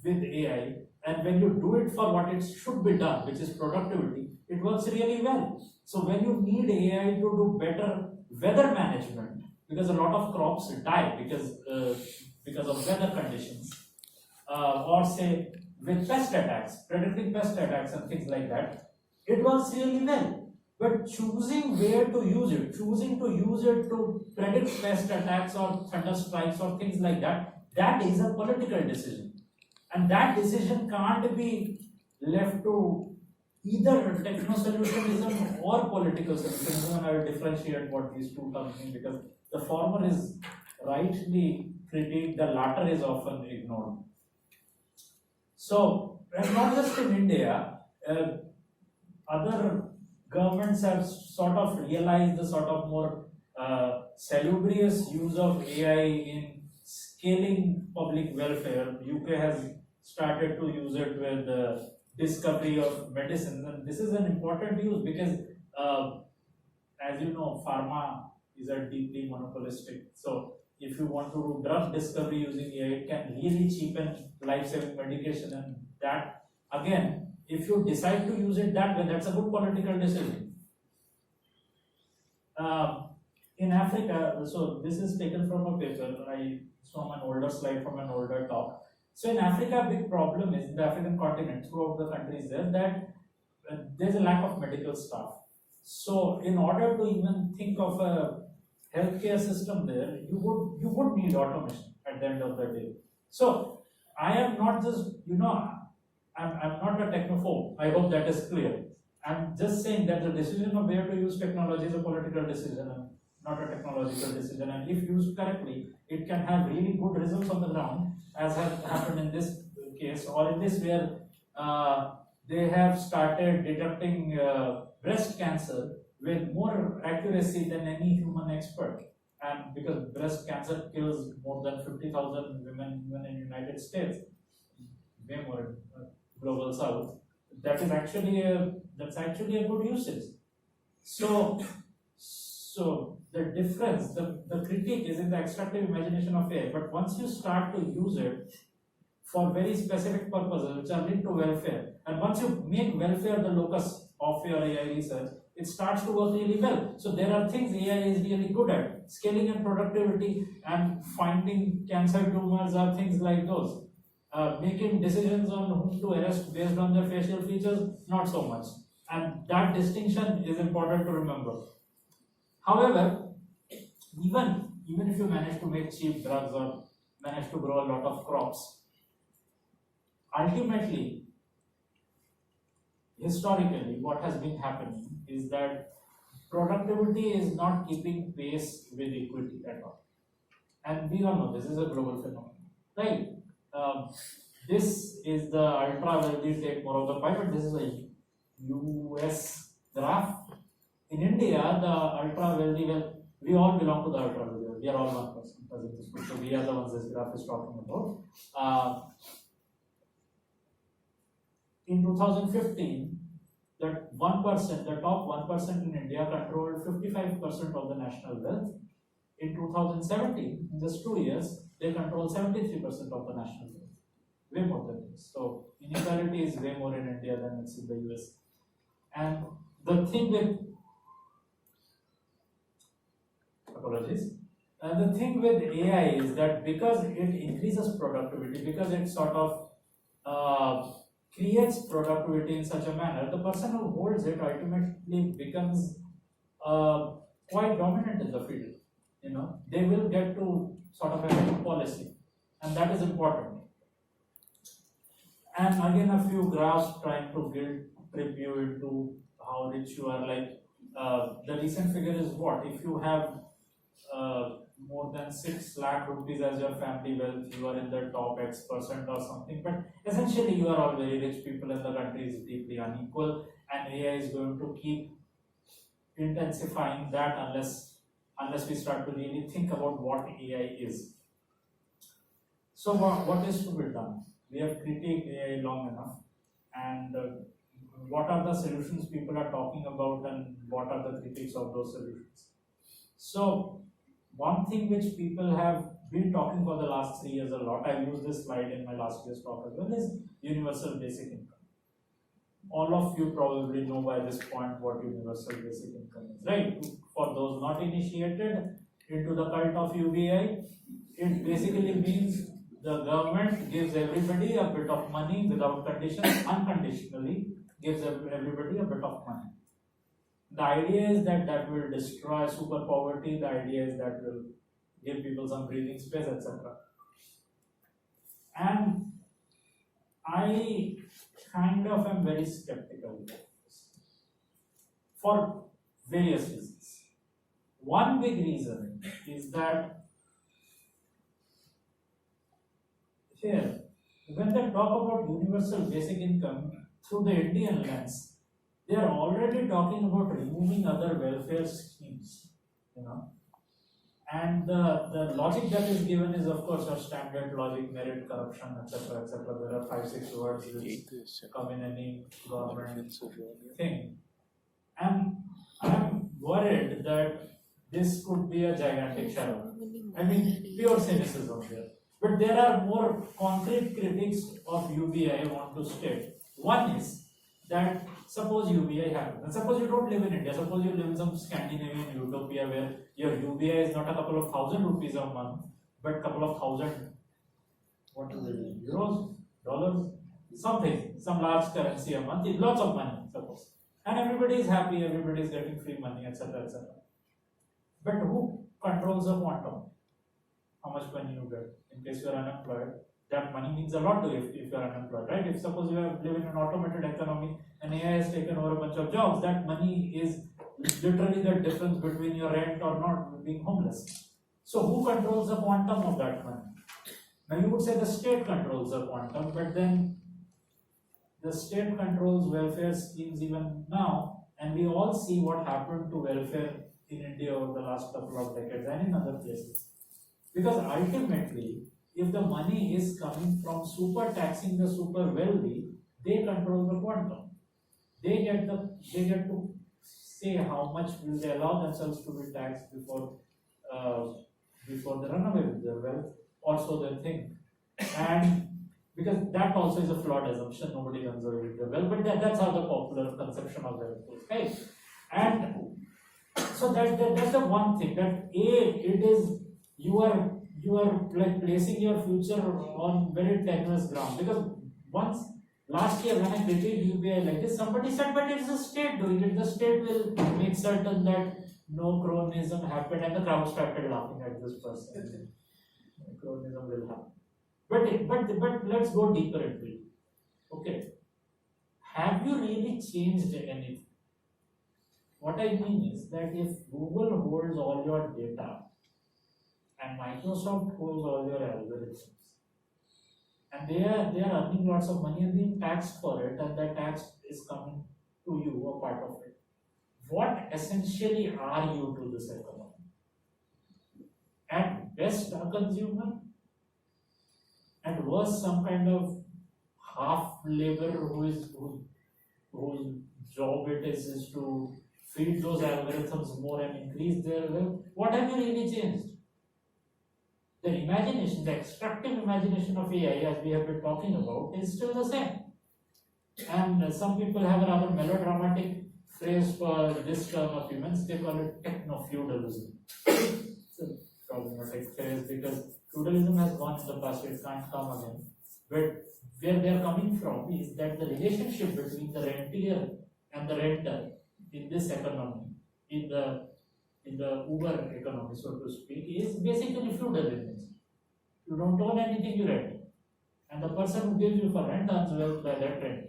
with AI, and when you do it for what it should be done, which is productivity, it works really well. So when you need AI to do better weather management, because a lot of crops die because of weather conditions, or say with pest attacks, predicting pest attacks and things like that, it works really well. But choosing where to use it, choosing to use it to predict pest attacks or thunder strikes or things like that, that is a political decision. And that decision can't be left to either techno-solutionism or political solutionism, and I will differentiate what these two terms mean, because the former is rightly critiqued, the latter is often ignored. So, and not just in India, other governments have sort of realized the sort of more salubrious use of AI in scaling public welfare. UK has started to use it with the discovery of medicines, and this is an important use because, as you know, pharma is a deeply monopolistic. So, if you want to do drug discovery using AI, it can really cheapen life-saving medication, and that again, if you decide to use it that way, that's a good political decision. In Africa, so this is taken from a paper, from an older slide from an older talk. So in Africa, a big problem is in the African continent, throughout the countries there, that there's a lack of medical staff. So in order to even think of a healthcare system there, you would need automation at the end of the day. So I am not just, I'm not a technophobe. I hope that is clear. I'm just saying that the decision of where to use technology is a political decision and not a technological decision. And if used correctly, it can have really good results on the ground, as has happened in this case, or in this where they have started detecting breast cancer with more accuracy than any human expert. And because breast cancer kills more than 50,000 women even in the United States, way more in global south, that's actually a good usage. So the difference, the critique is in the extractive imagination of AI. But once you start to use it for very specific purposes which are linked to welfare, and once you make welfare the locus of your AI research, it starts to work really well. So there are things AI is really good at. Scaling and productivity and finding cancer tumors are things like those. Making decisions on whom to arrest based on their facial features, not so much. And that distinction is important to remember. However, even if you manage to make cheap drugs or manage to grow a lot of crops, ultimately, historically, what has been happening is that productivity is not keeping pace with equity at all. And we all know this is a global phenomenon, right? This is the ultra wealthy take more of the pie, but this is a US graph. In India, the ultra wealthy, well, we all belong to the ultra wealthy. We are all one person, so we are the ones this graph is talking about. In 2015, that 1%, the top 1% in India controlled 55% of the national wealth. In 2017, in just 2 years, they control 73% of the national wealth. Way more than this. So inequality is way more in India than it's in the US. And the thing with the thing with AI is that because it increases productivity, because it sort of creates productivity in such a manner, the person who holds it ultimately becomes quite dominant in the field. You know, they will get to sort of have a policy, and that is important. And again, a few graphs trying to trip you into how rich you are. Like the recent figure is what? If you have more than 6 lakh rupees as your family wealth, you are in the top X% or something. But essentially, you are all very rich people, and the country is deeply unequal. And AI is going to keep intensifying that unless we start to really think about what AI is. So what is to be done? We have critiqued AI long enough, and what are the solutions people are talking about, and what are the critiques of those solutions? So one thing which people have been talking for the last 3 years a lot, I used this slide in my last year's talk as well, is universal basic income. All of you probably know by this point what universal basic income is, right? For those not initiated into the cult of UBI, it basically means the government gives everybody a bit of money without conditions, unconditionally gives everybody a bit of money. The idea is that will destroy super poverty. The idea is that will give people some breathing space, etc. And I kind of am very skeptical about this for various reasons. One big reason is that here, when they talk about universal basic income through the Indian lens, they are already talking about removing other welfare schemes, you know. And the logic that is given is, of course, your standard logic, merit, corruption, etc., etc. There are 5-6 words which come in any government thing. And I'm worried that this could be a gigantic shadow. I mean, pure cynicism here. But there are more concrete critiques of UBI I want to state. One is that suppose UBI happens, and suppose you don't live in India, suppose you live in some Scandinavian utopia where your UBI is not a couple of thousand rupees a month, but a couple of thousand, what is it, euros, dollars, something, some large currency a month, lots of money, suppose. And everybody is happy, everybody is getting free money, etc., etc. But who controls the quantum? How much money you get? In case you are unemployed, that money means a lot to you if you are unemployed, right? If suppose you live in an automated economy and AI has taken over a bunch of jobs, that money is literally the difference between your rent or not being homeless. So who controls the quantum of that money? Now you would say the state controls the quantum, but then the state controls welfare schemes even now, and we all see what happened to welfare in India over the last couple of decades and in other places. Because ultimately, if the money is coming from super taxing the super wealthy, they control the quantum. They get to say how much will they allow themselves to be taxed before they run away with their wealth, or so they think. And because that also is a flawed assumption, nobody runs away with their wealth, but that's how the popular conception of wealth is, right? And so that's the one thing, that it is, you are like placing your future on very tenuous ground. Because once last year when I created UBI like this, somebody said, but it's the state doing it. The state will make certain that no cronism happened, and the crowd started laughing at this person. Cronism will happen. But let's go deeper into it. Okay. Have you really changed anything? What I mean is that if Google holds all your data and Microsoft holds all your algorithms, and they are earning lots of money and being taxed for it, and that tax is coming to you, a part of it, what essentially are you to this economy? At best, a consumer, and worse, some kind of half labor whose job it is to feed those algorithms more and increase their wealth. What have you really changed? The imagination, the extractive imagination of AI, as we have been talking about, is still the same. And some people have a rather melodramatic phrase for this term of humans. They call it techno-feudalism. It's a problematic phrase because feudalism has gone in the past, it can't come again. But where they are coming from is that the relationship between the rentier and the renter in this economy, in the Uber economy, so to speak, is basically feudal in nature. You don't own anything, you rent. And the person who gives you for rent earns wealth by that rent.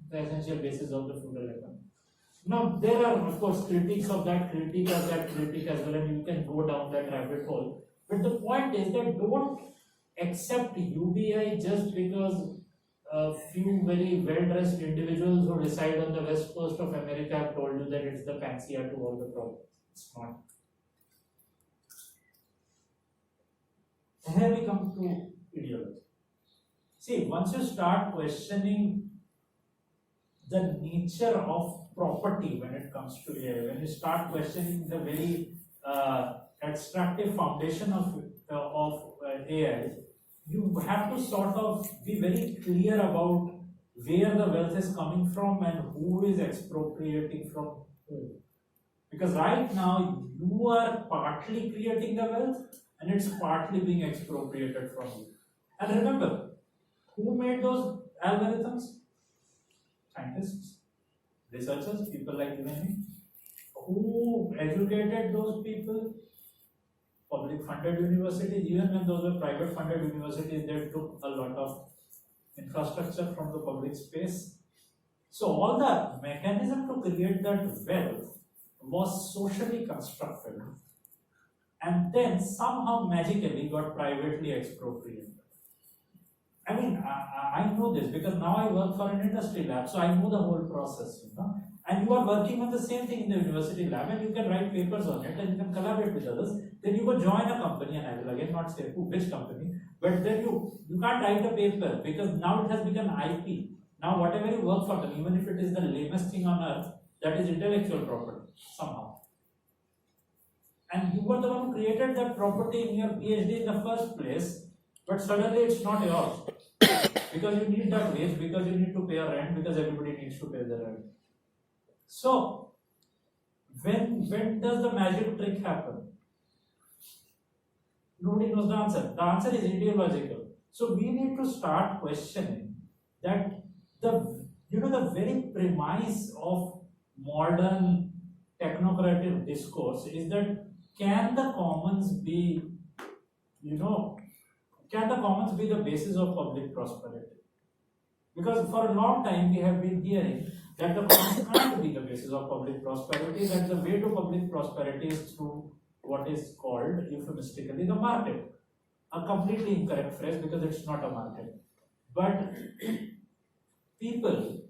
The essential basis of the feudal economy. Now, there are, of course, critiques of that critique as well, and you can go down that rabbit hole. But the point is that don't accept UBI just because a few very well-dressed individuals who reside on the west coast of America have told you that it's the panacea to all the problems. It's not. Here we come to ideology. See, once you start questioning the nature of property when it comes to AI, when you start questioning the very extractive foundation of AI, you have to sort of be very clear about where the wealth is coming from and who is expropriating from who. Because right now, you are partly creating the wealth and it's partly being expropriated from you. And remember, who made those algorithms? Scientists, researchers, people like you and me. Who educated those people? Public funded universities. Even when those were private funded universities, they took a lot of infrastructure from the public space. So all the mechanism to create that wealth was socially constructed and then somehow magically got privately expropriated. I mean, I know this because now I work for an industry lab, so I know the whole process, you know. And you are working on the same thing in the university lab, and you can write papers on it, and you can collaborate with others. Then you go join a company, and I will again not say which company, but then you can't write a paper because now it has become IP. Now whatever you work for them, even if it is the lamest thing on earth, that is intellectual property somehow. And you were the one who created that property in your PhD in the first place, but suddenly it's not yours. Because you need that wage, because you need to pay a rent, because everybody needs to pay the rent. So, when does the magic trick happen? Nobody knows the answer. The answer is ideological. So we need to start questioning that the very premise of modern technocratic discourse is that can the commons be the basis of public prosperity? Because for a long time we have been hearing that the commons can't be the basis of public prosperity, that the way to public prosperity is through what is called euphemistically the market. A completely incorrect phrase because it's not a market. But people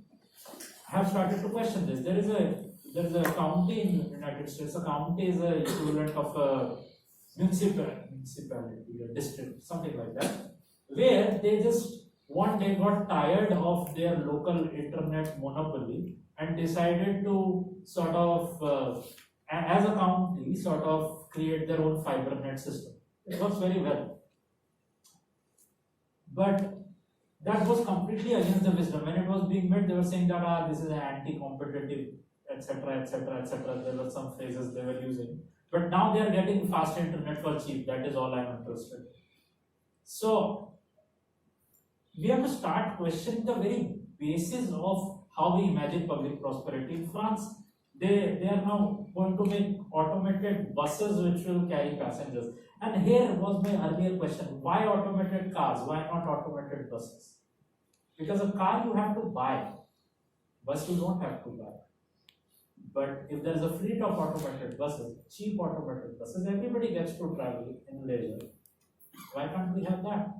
have started to question this. There is a county in the United States. A county is the equivalent of a municipality, a district, something like that, where they got tired of their local internet monopoly and decided to sort of, as a county, sort of create their own fiber net system. It works very well. But that was completely against the wisdom. When it was being made, they were saying that this is an anti-competitive etc., etc., etc. There were some phrases they were using, but now they are getting fast internet for cheap. That is all I'm interested in. So we have to start questioning the very basis of how we imagine public prosperity. In France, they are now going to make automated buses which will carry passengers. And here was my earlier question: why automated cars? Why not automated buses? Because a car you have to buy, bus you don't have to buy. But if there's a fleet of automated buses, cheap automated buses, everybody gets to travel in leisure. Why can't we have that?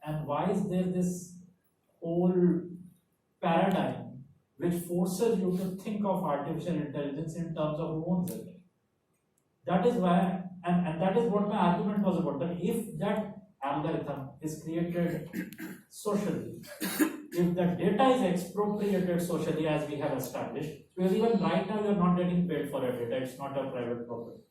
And why is there this whole paradigm which forces you to think of artificial intelligence in terms of who owns it? That is why, and that is what my argument was about, that if that algorithm is created socially, if the data is expropriated socially as we have established, because even right now you are not getting paid for your data, it's not a private property.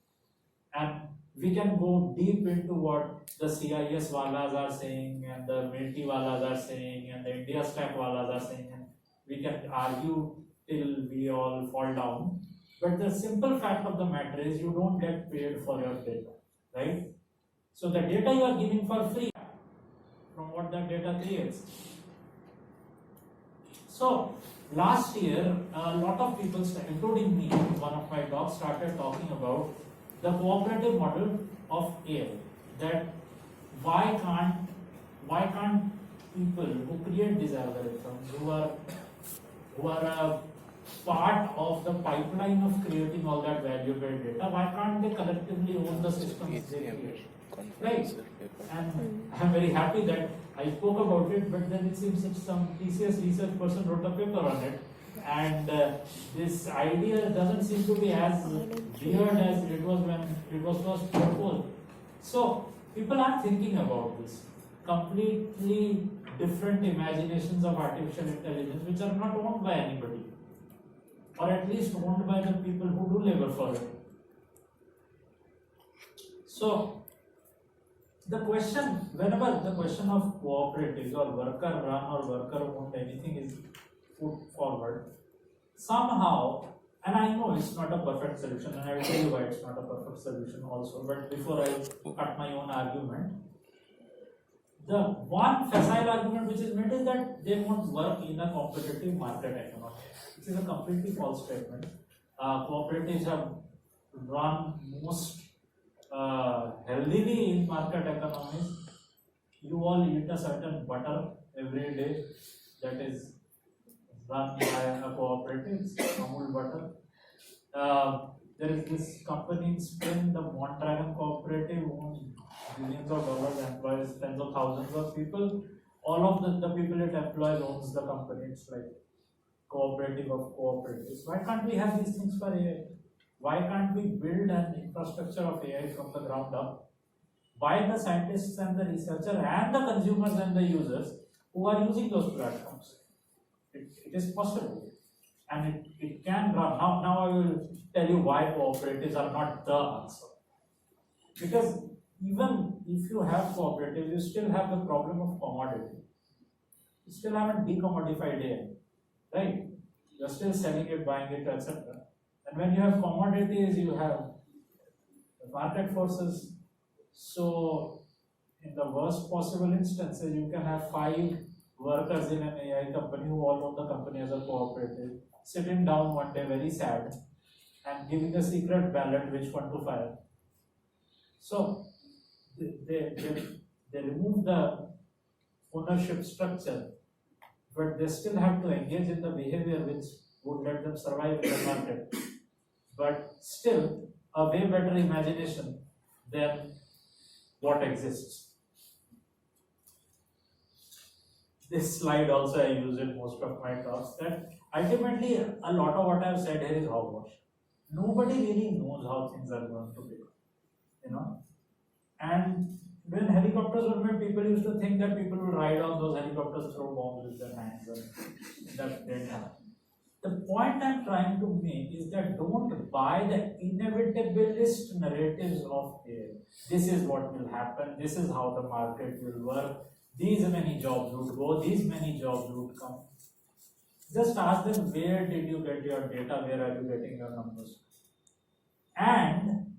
And we can go deep into what the CIS walas are saying and the Menti walas are saying and the India Stack walas are saying, and we can argue till we all fall down. But the simple fact of the matter is you don't get paid for your data, right? So the data you are giving for free from what that data creates. So last year, a lot of people, including me, one of my dogs, started talking about the cooperative model of AI. That why can't people who create these algorithms, who are a part of the pipeline of creating all that valuable data, why can't they collectively own the systems they create? Right? And I'm very happy that I spoke about it, but then it seems that some TCS research person wrote a paper on it, and this idea doesn't seem to be as weird as it was when it was first proposed. So people are thinking about this. Completely different imaginations of artificial intelligence which are not owned by anybody, or at least owned by the people who do labor for it. So the question, whenever the question of cooperatives or worker run or worker owned anything is put forward, somehow, and I know it's not a perfect solution, and I will tell you why it's not a perfect solution also, but before I cut my own argument, the one facile argument which is made is that they won't work in a competitive market economy. This is a completely false statement. Cooperatives have run most healthily in market economies. You all eat a certain butter every day that is run by a cooperative, Amul butter. There is this company in Spain, the Mondragon Cooperative, owns billions of dollars, employs tens of thousands of people. All of the people it employs owns the company. It's like cooperative of cooperatives. Why can't we have these things for AI? Why can't we build an infrastructure of AI from the ground up by the scientists and the researchers and the consumers and the users who are using those platforms? It is possible, and it can run. Now I will tell you why cooperatives are not the answer. Because even if you have cooperatives, you still have the problem of commodity. You still haven't decommodified AI, right? You're still selling it, buying it, etc. And when you have commodities, you have the market forces. So in the worst possible instances, you can have 5 workers in an AI company who all own the company as a cooperative, sitting down one day very sad and giving a secret ballot which one to fire. So they remove the ownership structure, but they still have to engage in the behavior which would let them survive in the market. But still, a way better imagination than what exists. This slide also I use in most of my talks, that ultimately a lot of what I've said here is hogwash. Nobody really knows how things are going to be, And when helicopters were made, people used to think that people would ride on those helicopters, throw bombs with their hands, and that didn't happen. The point I'm trying to make is that don't buy the inevitabilist narratives of AI. This is what will happen, this is how the market will work, these many jobs would go, these many jobs would come. Just ask them, where did you get your data, where are you getting your numbers? And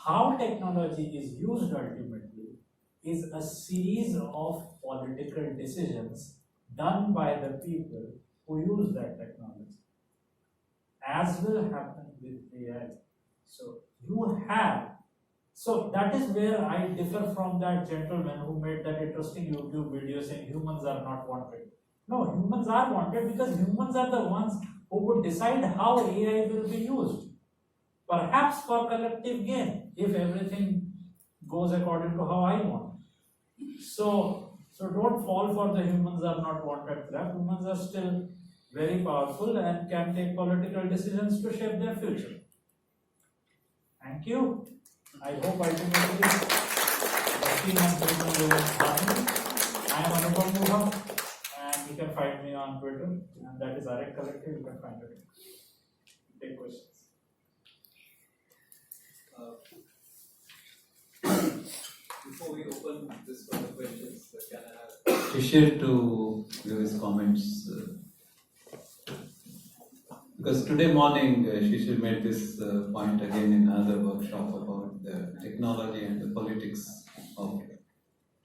how technology is used ultimately is a series of political decisions done by the people who use that technology, as will happen with AI. So so that is where I differ from that gentleman who made that interesting YouTube video saying humans are not wanted. No, humans are wanted because humans are the ones who would decide how AI will be used. Perhaps for collective gain, if everything goes according to how I want. So don't fall for the humans are not wanted trap. Humans are still very powerful and can take political decisions to shape their future. Thank you. I hope ultimately the team has been harmony. I am Anupam Guha, and you can find me on Twitter, and that is RX Collective. You can find it. Take questions. Before we open this for the questions, can I have Shishir to give his comments? Because today morning Shishir made this point again in another workshop about the technology and the politics of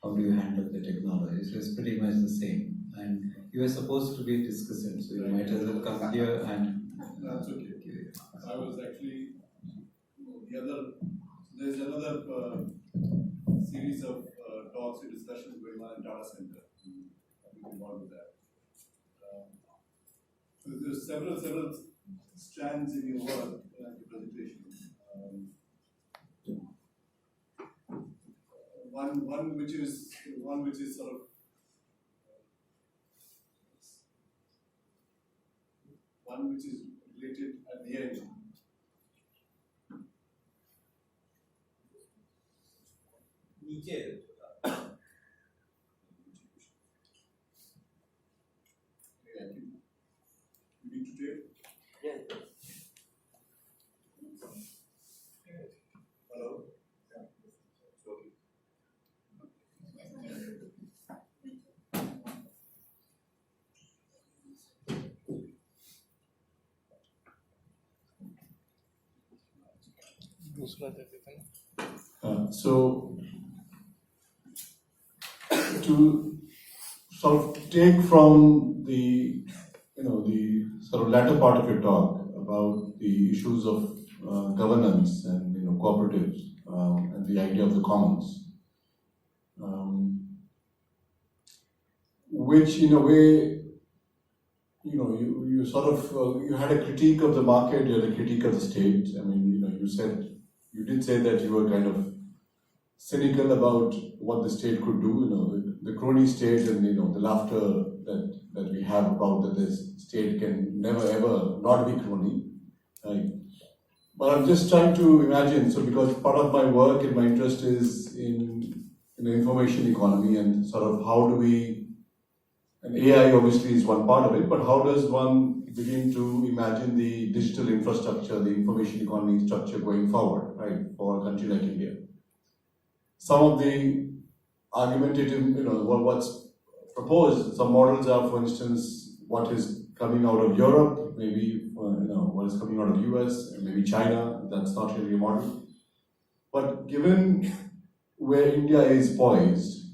how do you handle the technology. So it's pretty much the same. And you were supposed to be discussing, so you might as well come here and. That's okay. I was actually there's another series of talks and discussions going on in data center. I'm involved with that. So there's several strands in your work and your presentation. One which is sort of one which is related at the end. नीचे You need to take? Yeah. Hello? Yeah. Sorry. So, to sort of take from the sort of latter part of your talk about the issues of governance and cooperatives and the idea of the commons, which in a way you sort of you had a critique of the market, you had a critique of the state. I mean, you did say that you were kind of cynical about what the state could do, the crony state and the laughter that we have about that the state can never ever not be crony. Right? But I'm just trying to imagine, so because part of my work and my interest is in the information economy and sort of how do we, and AI obviously is one part of it, but how does one begin to imagine the digital infrastructure, the information economy structure going forward, right, for a country like India? Some of the argumentative, what's proposed, some models are, for instance, what is coming out of Europe, maybe, what is coming out of US, and maybe China, that's not really a model. But given where India is poised,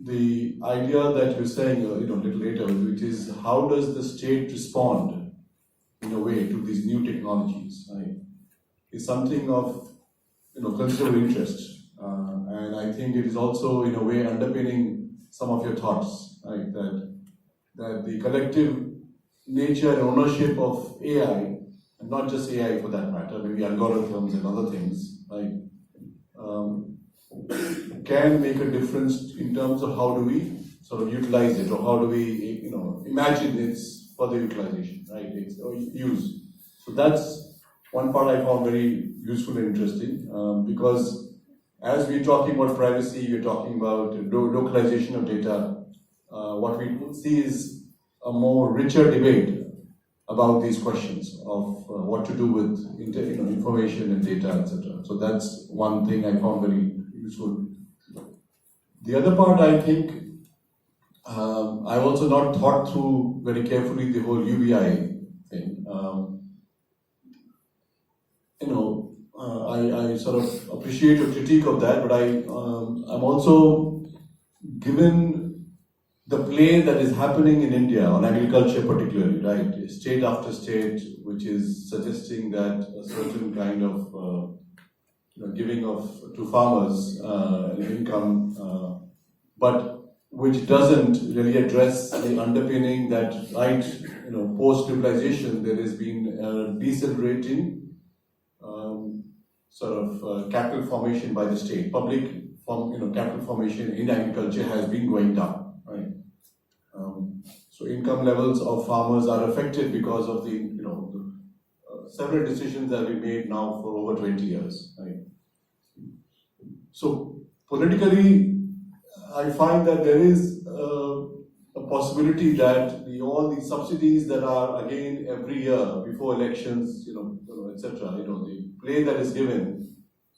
the idea that you're saying, a little later, which is how does the state respond in a way to these new technologies, right, is something of considerable interest, and I think it is also in a way underpinning some of your thoughts, right? That the collective nature and ownership of AI, and not just AI for that matter, maybe algorithms and other things, right, can make a difference in terms of how do we sort of utilize it, or how do we imagine its further utilization, right? Or use. So that's one part I found very useful and interesting, because as we're talking about privacy, we're talking about localization of data. What we will see is a more richer debate about these questions of what to do with information and data, etc. So that's one thing I found very useful. The other part, I think, I've also not thought through very carefully the whole UBI thing. I sort of appreciate your critique of that, but I'm also, given the play that is happening in India on agriculture particularly, right, state after state, which is suggesting that a certain kind of giving of to farmers income, but which doesn't really address the underpinning that, right, post-liberalization there has been a decelerating capital formation by the state. Capital formation in agriculture has been going down, right? So income levels of farmers are affected because of the several decisions that we made now for over 20 years, right? So politically, I find that there is a possibility that all the subsidies that are again every year before elections, etc. The play that is given,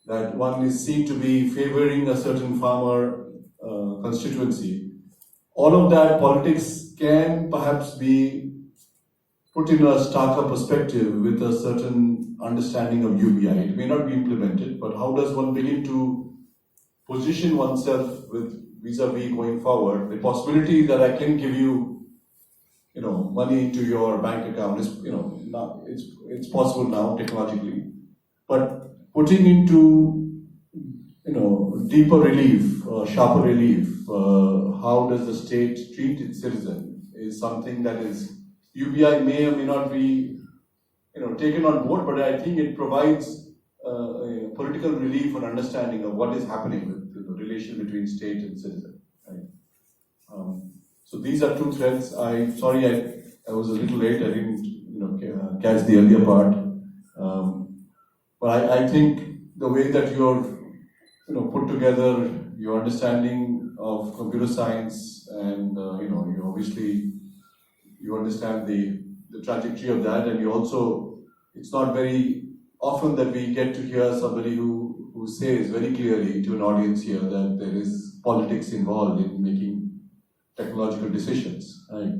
that one is seen to be favoring a certain farmer constituency. All of that politics can perhaps be put in a starker perspective with a certain understanding of UBI. It may not be implemented, but how does one begin to position oneself with vis-a-vis going forward? The possibility that I can give you, money into your bank account is, it's possible now technologically, but putting into, deeper relief, sharper relief, how does the state treat its citizen is something that is, UBI may or may not be, taken on board, but I think it provides a political relief and understanding of what is happening with the relation between state and citizen. Right? So these are two threads. Sorry, I was a little late. I didn't, catch the earlier part. But I think the way that you're, put together your understanding of computer science, and you obviously you understand the trajectory of that, and you also, it's not very often that we get to hear somebody who says very clearly to an audience here that there is politics involved in making technological decisions. Right?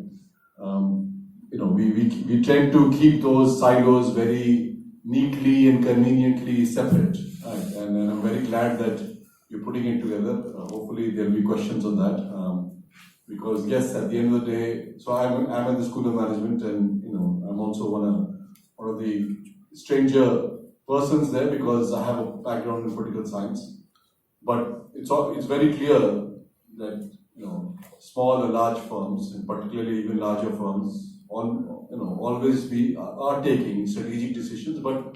We tend to keep those silos very neatly and conveniently separate. Right? And I'm very glad that you're putting it together. Hopefully there'll be questions on that. Because yes, at the end of the day, so I'm in the School of Management, and I'm also one of the stranger persons there because I have a background in political science. But it's very clear that small and large firms, and particularly even larger firms, always are taking strategic decisions. But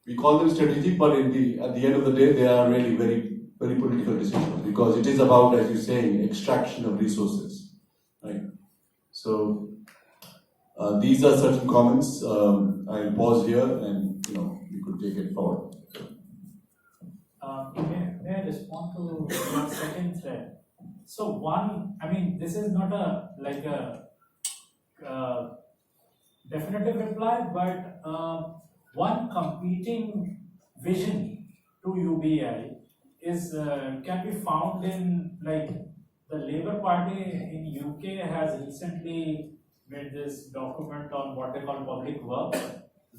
we call them strategic, but at the end of the day, they are really very, very political decisions, because it is about, as you're saying, extraction of resources, right? So these are certain comments. I'll pause here, and we could take it forward. May I respond to one second thread? So one, this is not a definitive reply, but one competing vision to UBI is can be found in, like, the Labour Party in UK has recently made this document on what they call public work,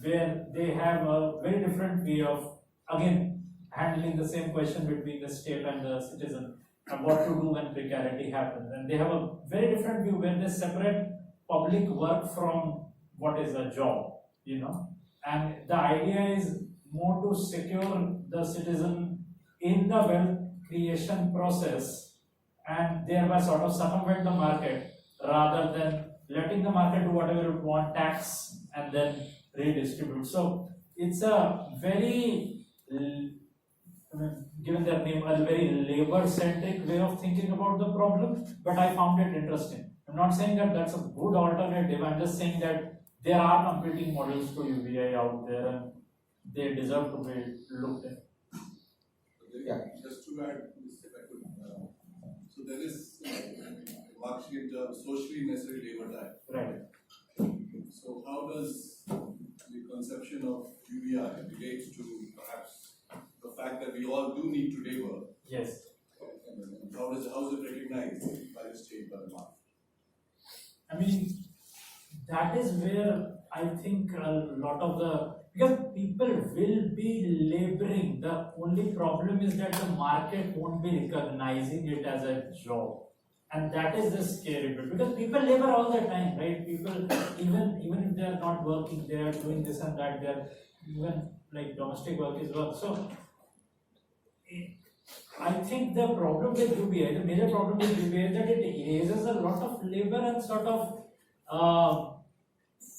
where they have a very different way of, again, handling the same question between the state and the citizen, and what to do when precarity happens. And they have a very different view where they separate public work from what is a job, And the idea is more to secure the citizen in the wealth creation process, and thereby sort of circumvent the market, rather than letting the market do whatever it wants, tax, and then redistribute. So it's a very, given their name, a very labor-centric way of thinking about the problem, but I found it interesting. I'm not saying that that's a good alternative, I'm just saying that there are competing models to UBI out there, and they deserve to be looked at. Yeah. Just to add, if I could, so there is Marxian term, socially necessary labor time. Right. So how does the conception of UBI relate to perhaps the fact that we all do need to labor? Yes. And how is it recognized by the state, by the market? I mean, that is where I think a lot of because people will be laboring. The only problem is that the market won't be recognizing it as a job. And that is the scary bit because people labor all the time, right? People, even if they are not working, they are doing this and that, they are even like domestic work is work. So I think the problem with UBI, the major problem with UBI is that it erases a lot of labor and sort of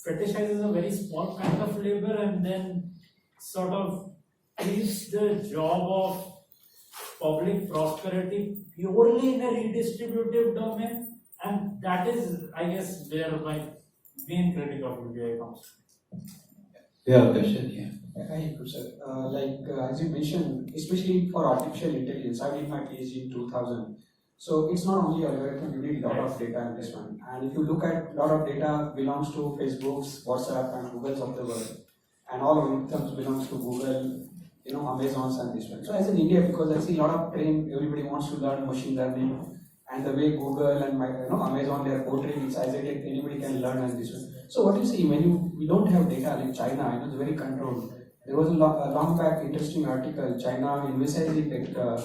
fetishizes a very small kind of labor and then sort of treats the job of public prosperity purely in a redistributive domain, and that is, I guess, where my main critique of UBI comes. Yeah, question, yeah. Hi, sir. As you mentioned, especially for artificial intelligence, I did my PhD in 2000. So it's not only algorithm, you need a lot of data in this one. And if you look at a lot of data belongs to Facebook's, WhatsApp, and Google's of the world, and all algorithms belongs to Google, Amazon's and this one. So as in India, because I see a lot of training, everybody wants to learn machine learning, and the way Google and Amazon they are portraying it's as if anybody can learn and this one. So what you see when we don't have data like China, it's very controlled. There was a long back interesting article. China envisaging that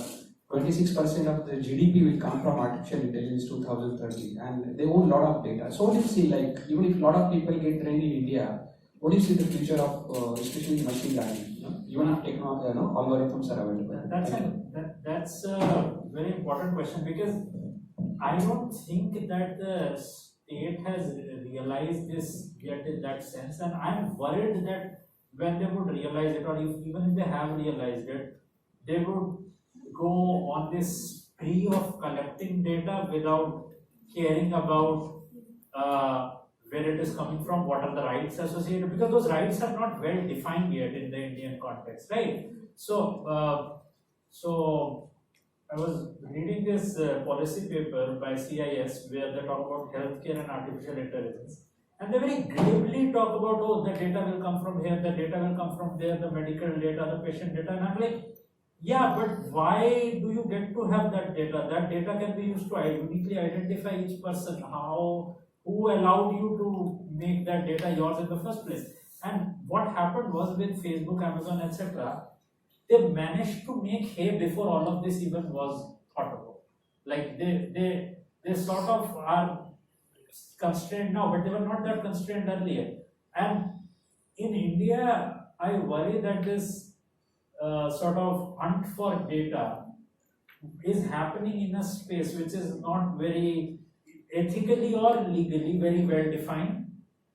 26% of the GDP will come from artificial intelligence 2030, and they own a lot of data. So what do you see, like even if a lot of people get trained in India, what do you see the future of especially machine learning? Even if technology, algorithms are available. That's a very important question because I don't think that the state has realized this yet in that sense, and I'm worried that when they would realize it, or even if they have realized it, they would go on this spree of collecting data without caring about where it is coming from, what are the rights associated, because those rights are not well defined yet in the Indian context, right? So, so I was reading this policy paper by CIS where they talk about healthcare and artificial intelligence. And they very gravely talk about, oh, the data will come from here, the data will come from there, the medical data, the patient data. And I'm like, yeah, but why do you get to have that data? That data can be used to uniquely identify each person. Who allowed you to make that data yours in the first place? And what happened was with Facebook, Amazon, etc., they managed to make hay before all of this even was thought about. Like they sort of are constrained now, but they were not that constrained earlier. And in India, I worry that this sort of hunt for data is happening in a space which is not very ethically or legally very well defined,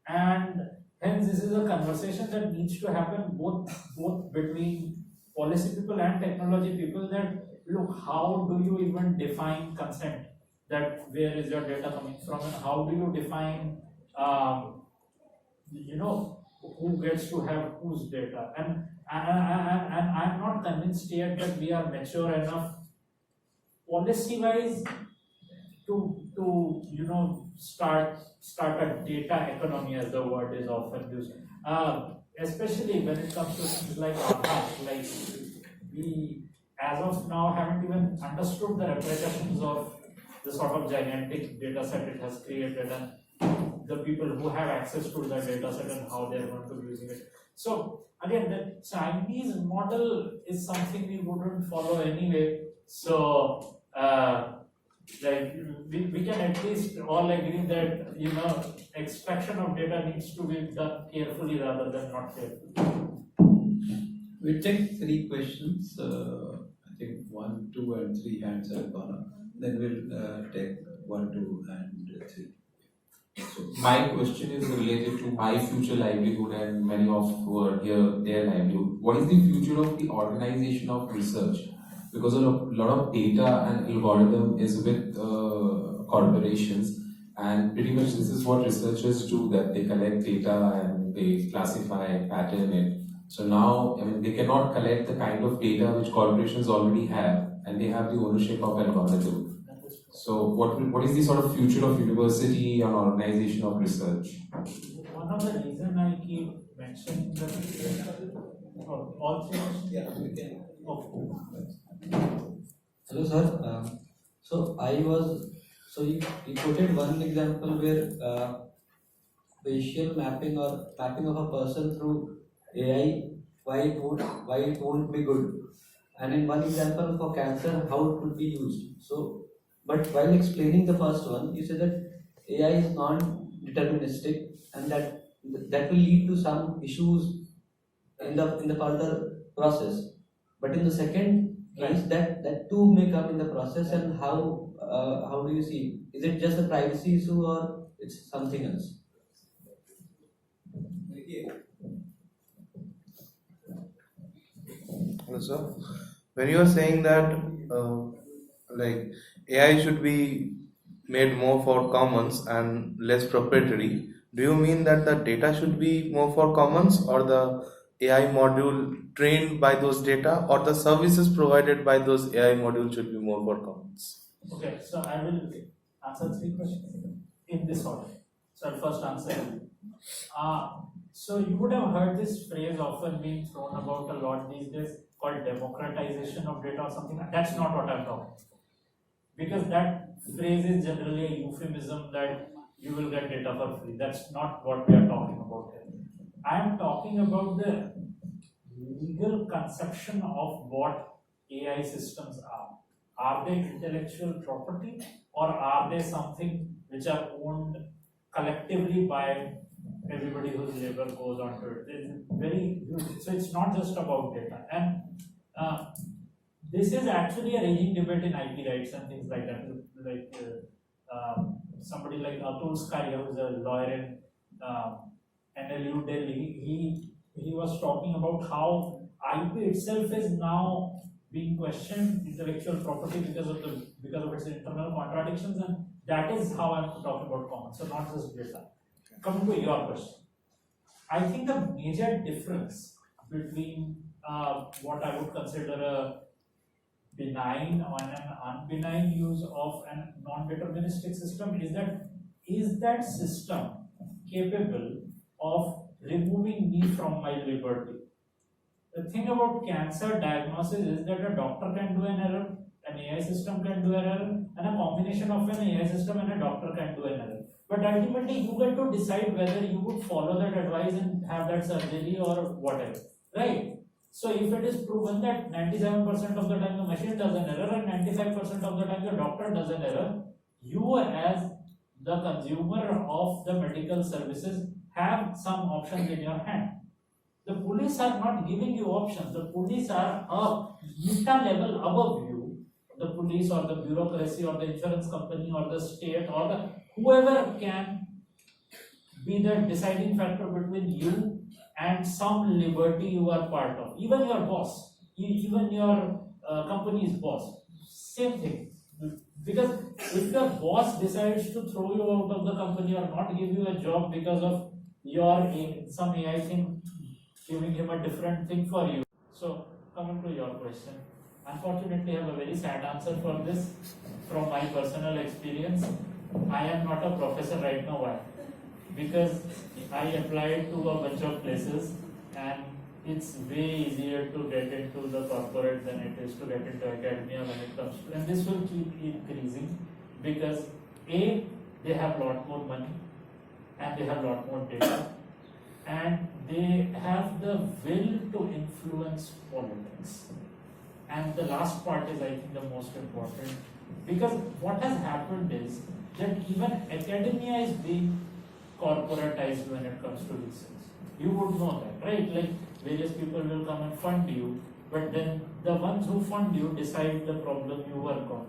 and hence this is a conversation that needs to happen both between policy people and technology people, that look, how do you even define consent, that where is your data coming from, and how do you define who gets to have whose data, and I'm not convinced yet that we are mature enough policy wise to start a data economy, as the word is often used, especially when it comes to things like Aadhaar. Like we as of now haven't even understood the repercussions of the sort of gigantic data set it has created and the people who have access to that data set and how they are going to be using it. So again, the Chinese model is something we wouldn't follow anyway. So we can at least all agree that extraction of data needs to be done carefully rather than not carefully. We'll take 3 questions. I think 1, 2, and 3 hands have gone up. Then we'll take 1, 2, and 3. So my question is related to my future livelihood and many of who are here, their livelihood. What is the future of the organization of research? Because a lot of data and algorithm is with corporations, and pretty much this is what researchers do, that they collect data and they classify, pattern it. So now, they cannot collect the kind of data which corporations already have, and they have the ownership of algorithm. So what is the sort of future of university and organization of research? One of the reasons I keep mentioning that all 3 questions. Yeah, we can. Oh. Hello, sir. So I was So you quoted one example where facial mapping or mapping of a person through AI, why it won't be good. And in one example for cancer, how it could be used. So, but while explaining the first one, you said that AI is non-deterministic, and that will lead to some issues in the further process. But in the second case, that too may come in the process, and how do you see? Is it just a privacy issue or it's something else? Hello, sir. When you are saying that like AI should be made more for commons and less proprietary, do you mean that the data should be more for commons, or the AI module trained by those data, or the services provided by those AI modules should be more for commons? Okay, so I will answer three questions in this order. So I'll first answer. So you would have heard this phrase often being thrown about a lot these days called democratization of data or something. That's not what I'm talking about. Because that phrase is generally a euphemism that you will get data for free. That's not what we are talking about here. I am talking about the legal conception of what AI systems are. Are they intellectual property, or are they something which are owned collectively by everybody whose labor goes onto it? It's very huge. So it's not just about data. And this is actually a raging debate in IP rights and things like that. Like somebody like Atul Skaria, who's a lawyer in NLU Delhi, he was talking about how IP itself is now being questioned, intellectual property, because of its internal contradictions, and that is how I'm talking about commons, so not just data. Coming to your question, I think the major difference between what I would consider a benign or an unbenign use of a non-deterministic system is that system capable of removing me from my liberty? The thing about cancer diagnosis is that a doctor can do an error, an AI system can do an error, and a combination of an AI system and a doctor can do an error. But ultimately, you get to decide whether you would follow that advice and have that surgery or whatever, right? So if it is proven that 97% of the time the machine does an error and 95% of the time the doctor does an error, you as the consumer of the medical services have some options in your hand. The police are not giving you options. The police are a meta level above you. The police or the bureaucracy or the insurance company or the state or the whoever can be the deciding factor between you and some liberty you are part of. Even your boss, even your company's boss, same thing. Because if your boss decides to throw you out of the company or not give you a job because of your some AI thing, giving him a different thing for you. So coming to your question, unfortunately I have a very sad answer for this from my personal experience. I am not a professor right now. Why? Because I applied to a bunch of places and it's way easier to get into the corporate than it is to get into academia when it comes to, and this will keep increasing because A, they have a lot more money and they have a lot more data and they have the will to influence politics. And the last part is, I think, the most important, because what has happened is that even academia is being corporatized when it comes to research. You would know that, right? Like various people will come and fund you, but then the ones who fund you decide the problem you work on.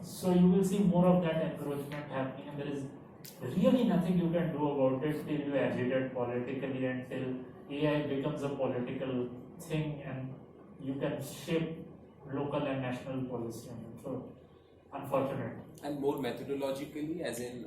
So you will see more of that encroachment happening, and there is really nothing you can do about it till you agitate politically and till AI becomes a political thing and you can shape local and national policy. So, unfortunate. And more methodologically, as in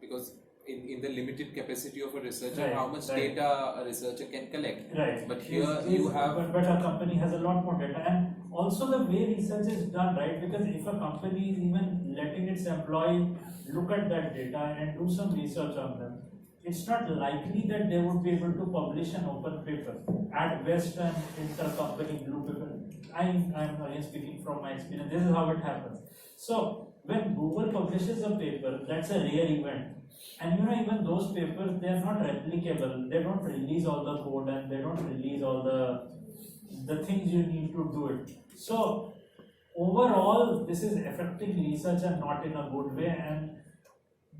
because in the limited capacity of a researcher, Right, how much right. data a researcher can collect. Right. But here you have. But a company has a lot more data, and also the way research is done, right? Because if a company is even letting its employee look at that data and do some research on them, it's not likely that they would be able to publish an open paper. At best, an inter-company blue paper. I'm again speaking from my experience. This is how it happens. So when Google publishes a paper, that's a rare event. And even those papers, they are not replicable. They don't release all the code and they don't release all the things you need to do it. So overall, this is affecting research and not in a good way. And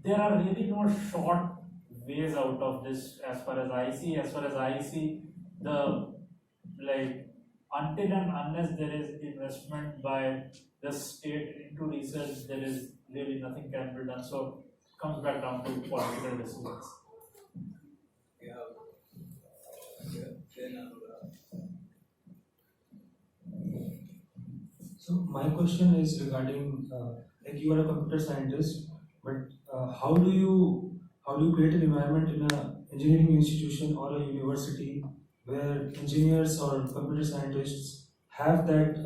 there are really no short ways out of this as far as I see. As far as I see, until and unless there is investment by the state into research, there is really nothing can be done. So it comes back down to political decisions. So my question is regarding like you are a computer scientist, but how do you create an environment in a engineering institution or a university where engineers or computer scientists have that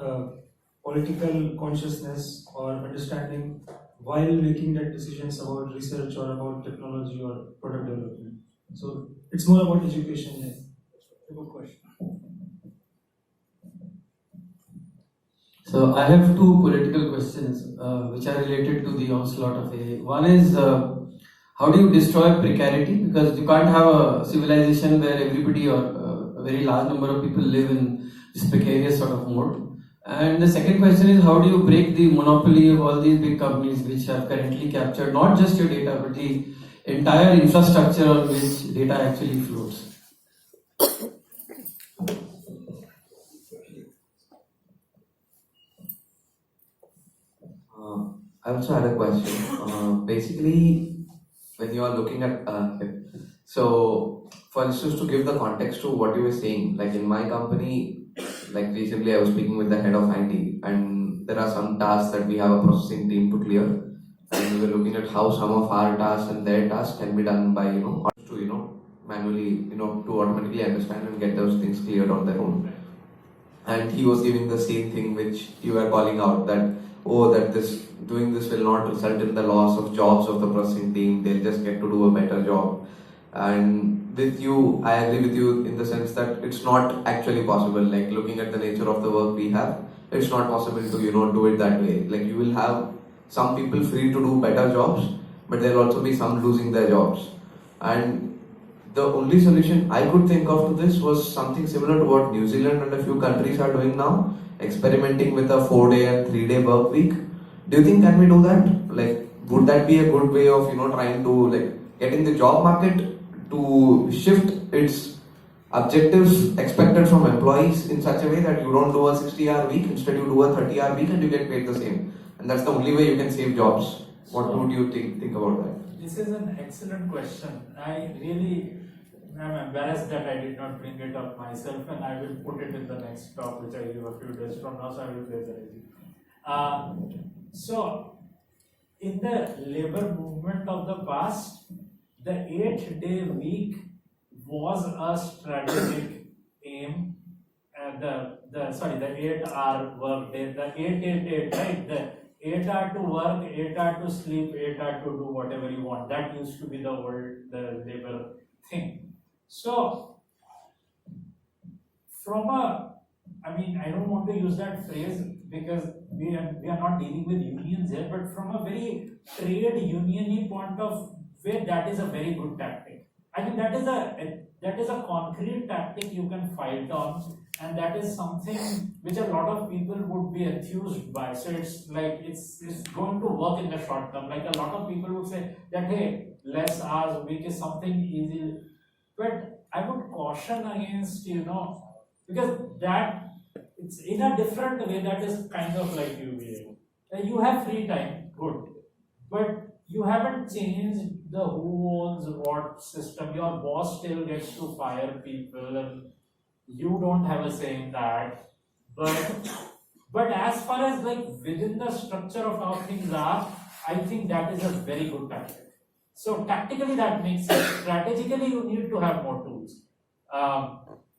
political consciousness or understanding while making that decisions about research or about technology or product development? So it's more about education. That's a good question. So I have two political questions which are related to the onslaught of AI. One is how do you destroy precarity? Because you can't have a civilization where everybody or a very large number of people live in this precarious sort of mode. And the second question is how do you break the monopoly of all these big companies which have currently captured not just your data but the entire infrastructure on which data actually flows? I also had a question. Basically, when you are looking at, so for instance, to give the context to what you were saying, like in my company, like recently I was speaking with the head of IT, and there are some tasks that we have a processing team to clear, and we were looking at how some of our tasks and their tasks can be done by, manually, to automatically understand and get those things cleared on their own. And he was giving the same thing which you were calling out, that doing this will not result in the loss of jobs of the processing team, they'll just get to do a better job. And with you, I agree with you in the sense that it's not actually possible, like looking at the nature of the work we have, it's not possible to, do it that way. Like you will have some people free to do better jobs, but there'll also be some losing their jobs. And the only solution I could think of to this was something similar to what New Zealand and a few countries are doing now, experimenting with a 4-day and 3-day work week. Do you think can we do that? Like, would that be a good way of, trying to getting the job market to shift its objectives expected from employees in such a way that you don't do a 60-hour week, instead you do a 30-hour week and you get paid the same. And that's the only way you can save jobs. What would you think about that? This is an excellent question. I really am embarrassed that I did not bring it up myself, and I will put it in the next talk which I give a few days from now, so I will plagiarize it. So, in the labor movement of the past, the 8-day week was a strategic aim. The 8-hour work day, the 8-8-8, right? The 8-hour to work, 8-hour to sleep, 8-hour to do whatever you want. That used to be the labor thing. So, I don't want to use that phrase because we are not dealing with unions here, but from a very trade union-y point of view, that is a very good tactic. I mean, that is a concrete tactic you can fight on, and that is something which a lot of people would be enthused by. So it's going to work in the short term. Like a lot of people would say that, hey, less hours a week is something easy. But I would caution against, because that it's in a different way that is kind of like UVA. You have free time, good. But you haven't changed the who owns what system. Your boss still gets to fire people and you don't have a say in that. But as far as within the structure of how things are, I think that is a very good tactic. So tactically that makes sense. Strategically you need to have more tools.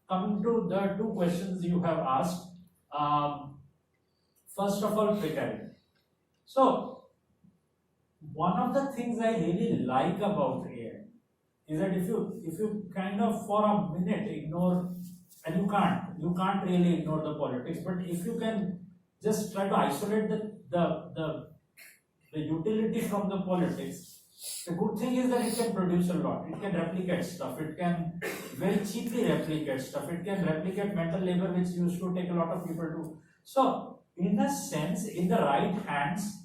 Coming to the two questions you have asked, first of all, precarity. So one of the things I really like about AI is that if you kind of for a minute ignore, and you can't really ignore the politics, but if you can just try to isolate the the utility from the politics, the good thing is that it can produce a lot. It can replicate stuff. It can very cheaply replicate stuff. It can replicate mental labor, which used to take a lot of people to. So, in a sense, in the right hands,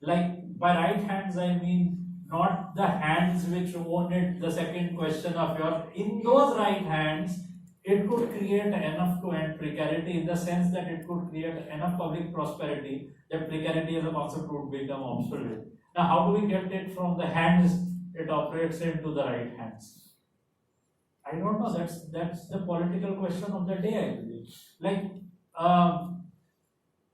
like by right hands I mean not the hands which own it, the second question of yours, in those right hands, it could create enough to end precarity in the sense that it could create enough public prosperity that precarity as a concept would become obsolete. Now, how do we get it from the hands it operates into the right hands? I don't know. That's the political question of the day, I believe. Like,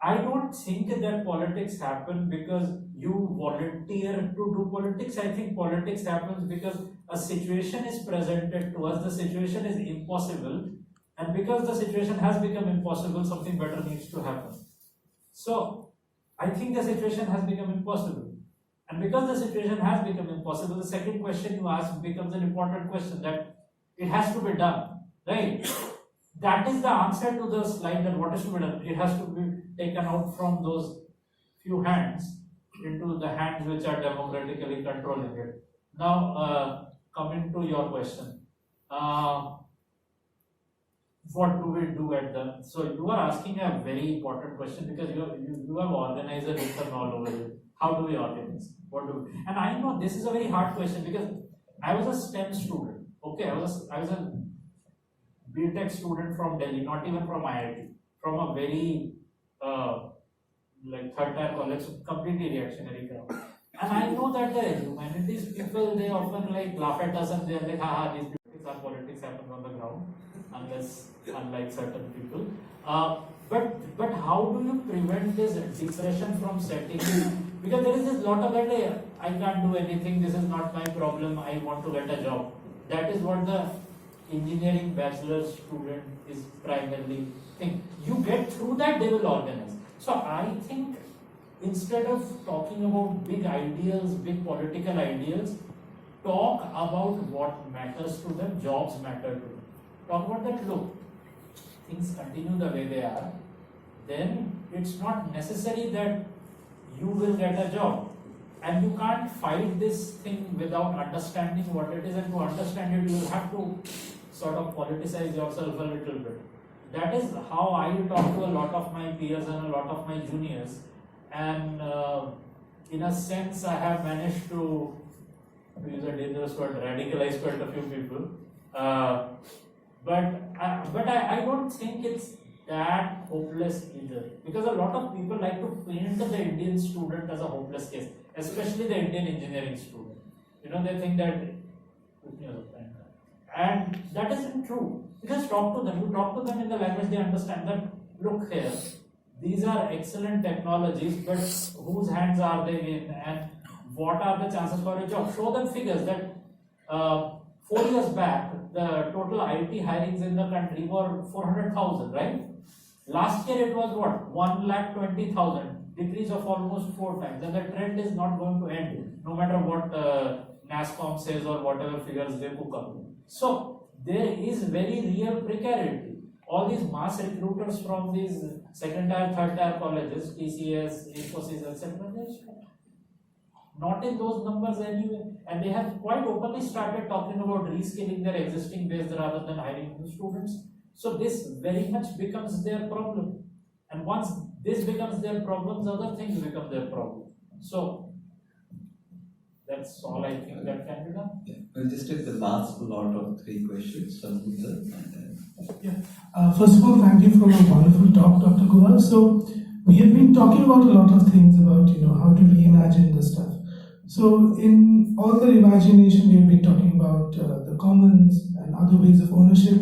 I don't think that politics happen because you volunteer to do politics. I think politics happens because a situation is presented to us, the situation is impossible, and because the situation has become impossible, something better needs to happen. So, I think the situation has become impossible. And because the situation has become impossible, the second question you ask becomes an important question, that it has to be done, right? That is the answer to the slide, that what is to be done. It has to be taken out from those few hands into the hands which are democratically controlling it. Now, coming to your question, what do we do at the? So you are asking a very important question because you have organized a return all over it. How do we organize? What do we? And I know this is a very hard question because I was a STEM student. Okay, I was a BTech student from Delhi, not even from IIT, from a very like third tier college, completely reactionary crowd. And I know that the humanities people, they often like laugh at us and they're like, haha, these politics happen on the ground, unlike certain people. But how do you prevent this depression from setting in? Because there is this lot of that, I can't do anything, this is not my problem, I want to get a job. That is what the engineering bachelor student is primarily think. You get through that, they will organize. So I think instead of talking about big ideals, big political ideals, talk about what matters to them, jobs matter to them. Talk about that, look, things continue the way they are, then it's not necessary that you will get a job. And you can't fight this thing without understanding what it is, and to understand it, you will have to sort of politicize yourself a little bit. That is how I talk to a lot of my peers and a lot of my juniors. And in a sense, I have managed to use a dangerous word, radicalize quite a few people. But I don't think it's that hopeless either. Because a lot of people like to paint the Indian student as a hopeless case, especially the Indian engineering student. You know, they think that, and that isn't true. You just talk to them. You talk to them in the language they understand. That look here, these are excellent technologies, but whose hands are they in, and what are the chances for a job? Show them figures that 4 years back, the total IT hirings in the country were 400,000, right? Last year it was what? 1,20,000, decrease of almost 4 times, and the trend is not going to end, no matter what NASCOM says or whatever figures they cook up. So there is very real precarity. All these mass recruiters from these second tier, third tier colleges, TCS, Infosys, etc., not in those numbers anyway. And they have quite openly started talking about reskilling their existing base rather than hiring new students. So this very much becomes their problem. And once this becomes their problems, other things become their problem. So that's all I think that can be done. Yeah. We'll just take the last lot of 3 questions from here. First of all, thank you for a wonderful talk, Dr. Guha. So we have been talking about a lot of things about, how to reimagine the stuff. So in all the imagination, we have been talking about the commons and other ways of ownership.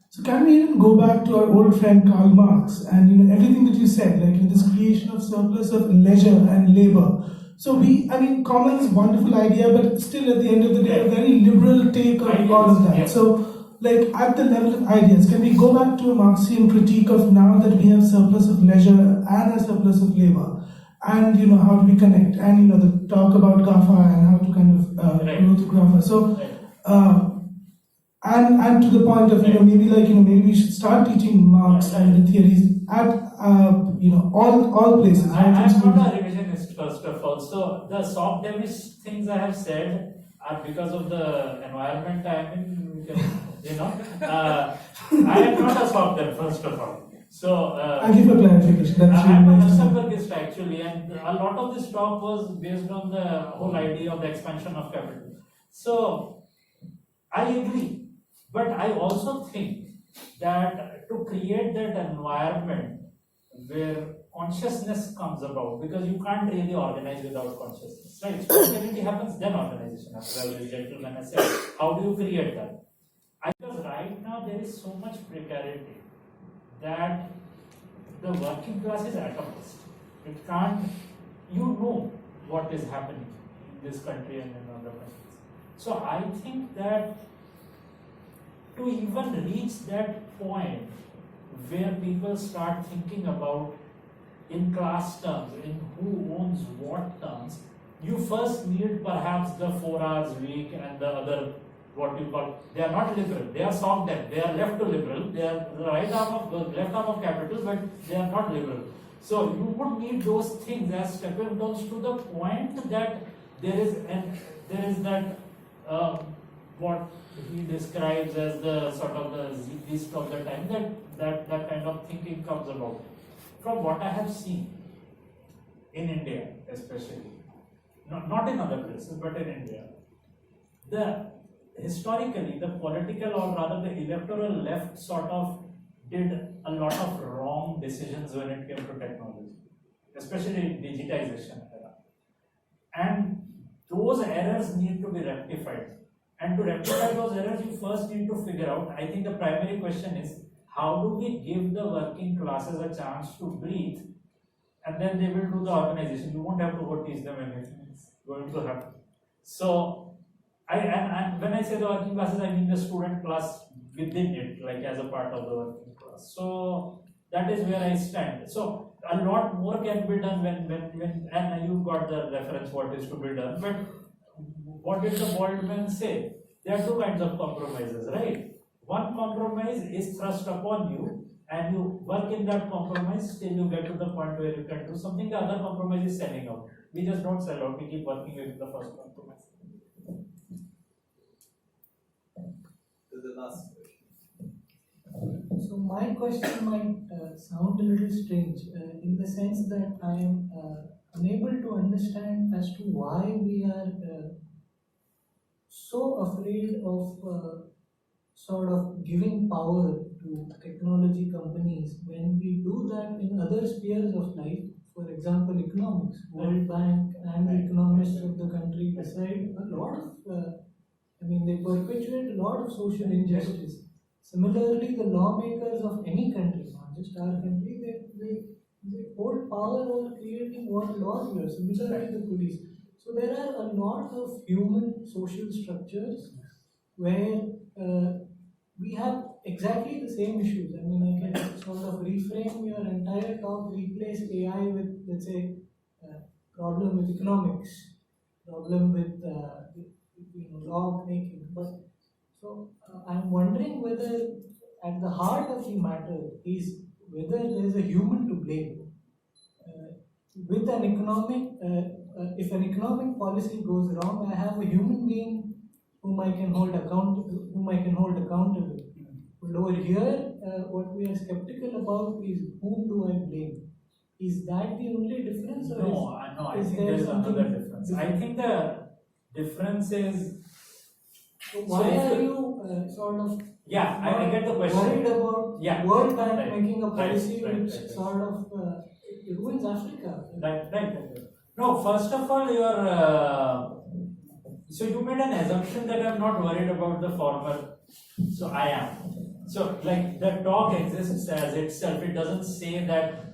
So can we even go back to our old friend Karl Marx and everything that you said, like in this creation of surplus of leisure and labor. So commons, wonderful idea, but still at the end of the day, a very liberal take on all of that. Yeah. So like at the level of ideas, can we go back to a Marxian critique of now that we have surplus of leisure and a surplus of labor? And how do we connect? And the talk about GAFA and how to kind of go through GAFA. So and to the point of maybe we should start teaching Marx and the theories at all places. I right, in am schools. not a revisionist, first of all. So the soft devish things I have said are because of the environment I am in. I am not a soft dev, first of all. So Thank you for clarification. That's I am a really nice. Nusselbergist actually, and a lot of this talk was based on the whole idea of the expansion of capital. So I agree, but I also think that to create that environment where consciousness comes about, because you can't really organize without consciousness, right? Spontaneity happens, then organization happens. As the gentleman has said, how do you create that? Because right now there is so much precarity that the working class is atomized. It can't, what is happening in this country and in other countries. So I think that to even reach that point where people start thinking about in class terms, in who owns what terms, you first need perhaps the 4 hours week and the other, what you call, they are not liberal, they are soft debt, they are left to liberal, they are the left arm of capital, but they are not liberal. So you would need those things as stepping stones to the point that there is that what he describes as the sort of the beast of the time, that kind of thinking comes about. From what I have seen in India, especially, not in other places, but in India, historically, the political or rather the electoral left sort of did a lot of wrong decisions when it came to technology, especially in digitization era. And those errors need to be rectified. And to rectify those errors, you first need to figure out, I think the primary question is, how do we give the working classes a chance to breathe, and then they will do the organization. You won't have to go teach them anything. It's going to happen. So, and when I say the working classes, I mean the student class within it, like as a part of the working class. So that is where I stand. So a lot more can be done when and you got the reference what is to be done. But what did the bold man say? There are two kinds of compromises, right? One compromise is thrust upon you, and you work in that compromise till you get to the point where you can do something. The other compromise is selling out. We just don't sell out, we keep working with the first compromise. This is the last question. So my question might sound a little strange in the sense that I am unable to understand as to why we are so afraid of sort of giving power to technology companies when we do that in other spheres of life. For example, economics. World Bank and the economists of the country decide a lot of, they perpetuate a lot of social injustice. Similarly, the lawmakers of any country, not just our country, they hold power over creating what laws we are. Similarly, the police. So there are a lot of human social structures where we have exactly the same issues. I can sort of reframe your entire talk, replace AI with, let's say, problem with economics, problem with law making. But so I'm wondering whether at the heart of the matter is whether there is a human to blame. With an economic, if an economic policy goes wrong, I have a human being whom I can hold accountable. But over here, what we are skeptical about is whom do I blame? Is that the only difference? No, I think there is another difference. I think the difference is. So why are you sort of? Yeah, I get the question. Worried about World Bank making a policy which sort of ruins Africa? Right. No, first of all, so you made an assumption that I'm not worried about the former. So I am. So like the talk exists as itself. It doesn't say that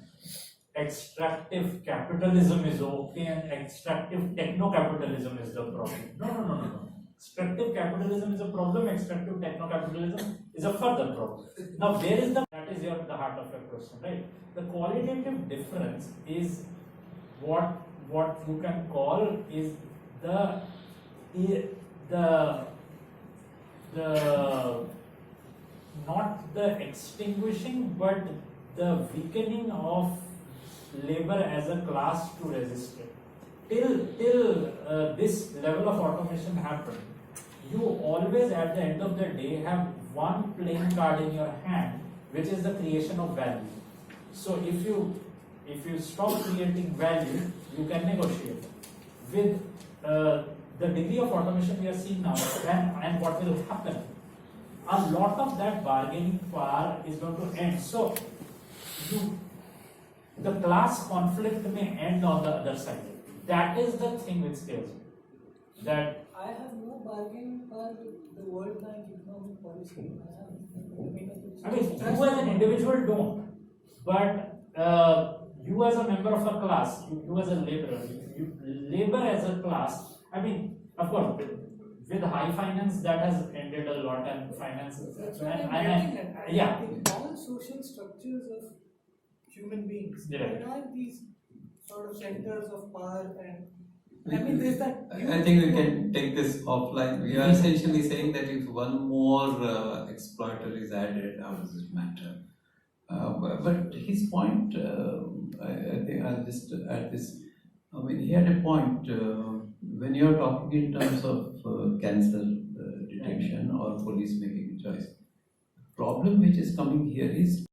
extractive capitalism is okay and extractive techno-capitalism is the problem. No. Extractive capitalism is a problem. Extractive techno-capitalism is a further problem. Now, where is that is the heart of your question, right? The qualitative difference is what you can call is the the not the extinguishing but the weakening of labor as a class to resist it. Till this level of automation happened, you always at the end of the day have one playing card in your hand, which is the creation of value. So if you stop creating value, you can negotiate. With the degree of automation we are seeing now, and what will happen, a lot of that bargaining power is going to end. So the class conflict may end on the other side. That is the thing which scares me. That I have no bargaining power with the World Bank economic policy. I mean, you as an individual don't, but you as a member of a class, you as a laborer, you labor as a class. I mean, of course, with high finance that has ended a lot, and finance. That's what I'm getting at. Yeah. In all social structures of human beings, Yeah. there are these sort of centers of power, and I mean, there's that. I think we can take this offline. We are essentially saying that if one more exploiter is added, how does it matter? But his point, I think I'll just add this. I mean, he had a point when you're talking in terms of cancer detection or police making a choice. The problem which is coming here is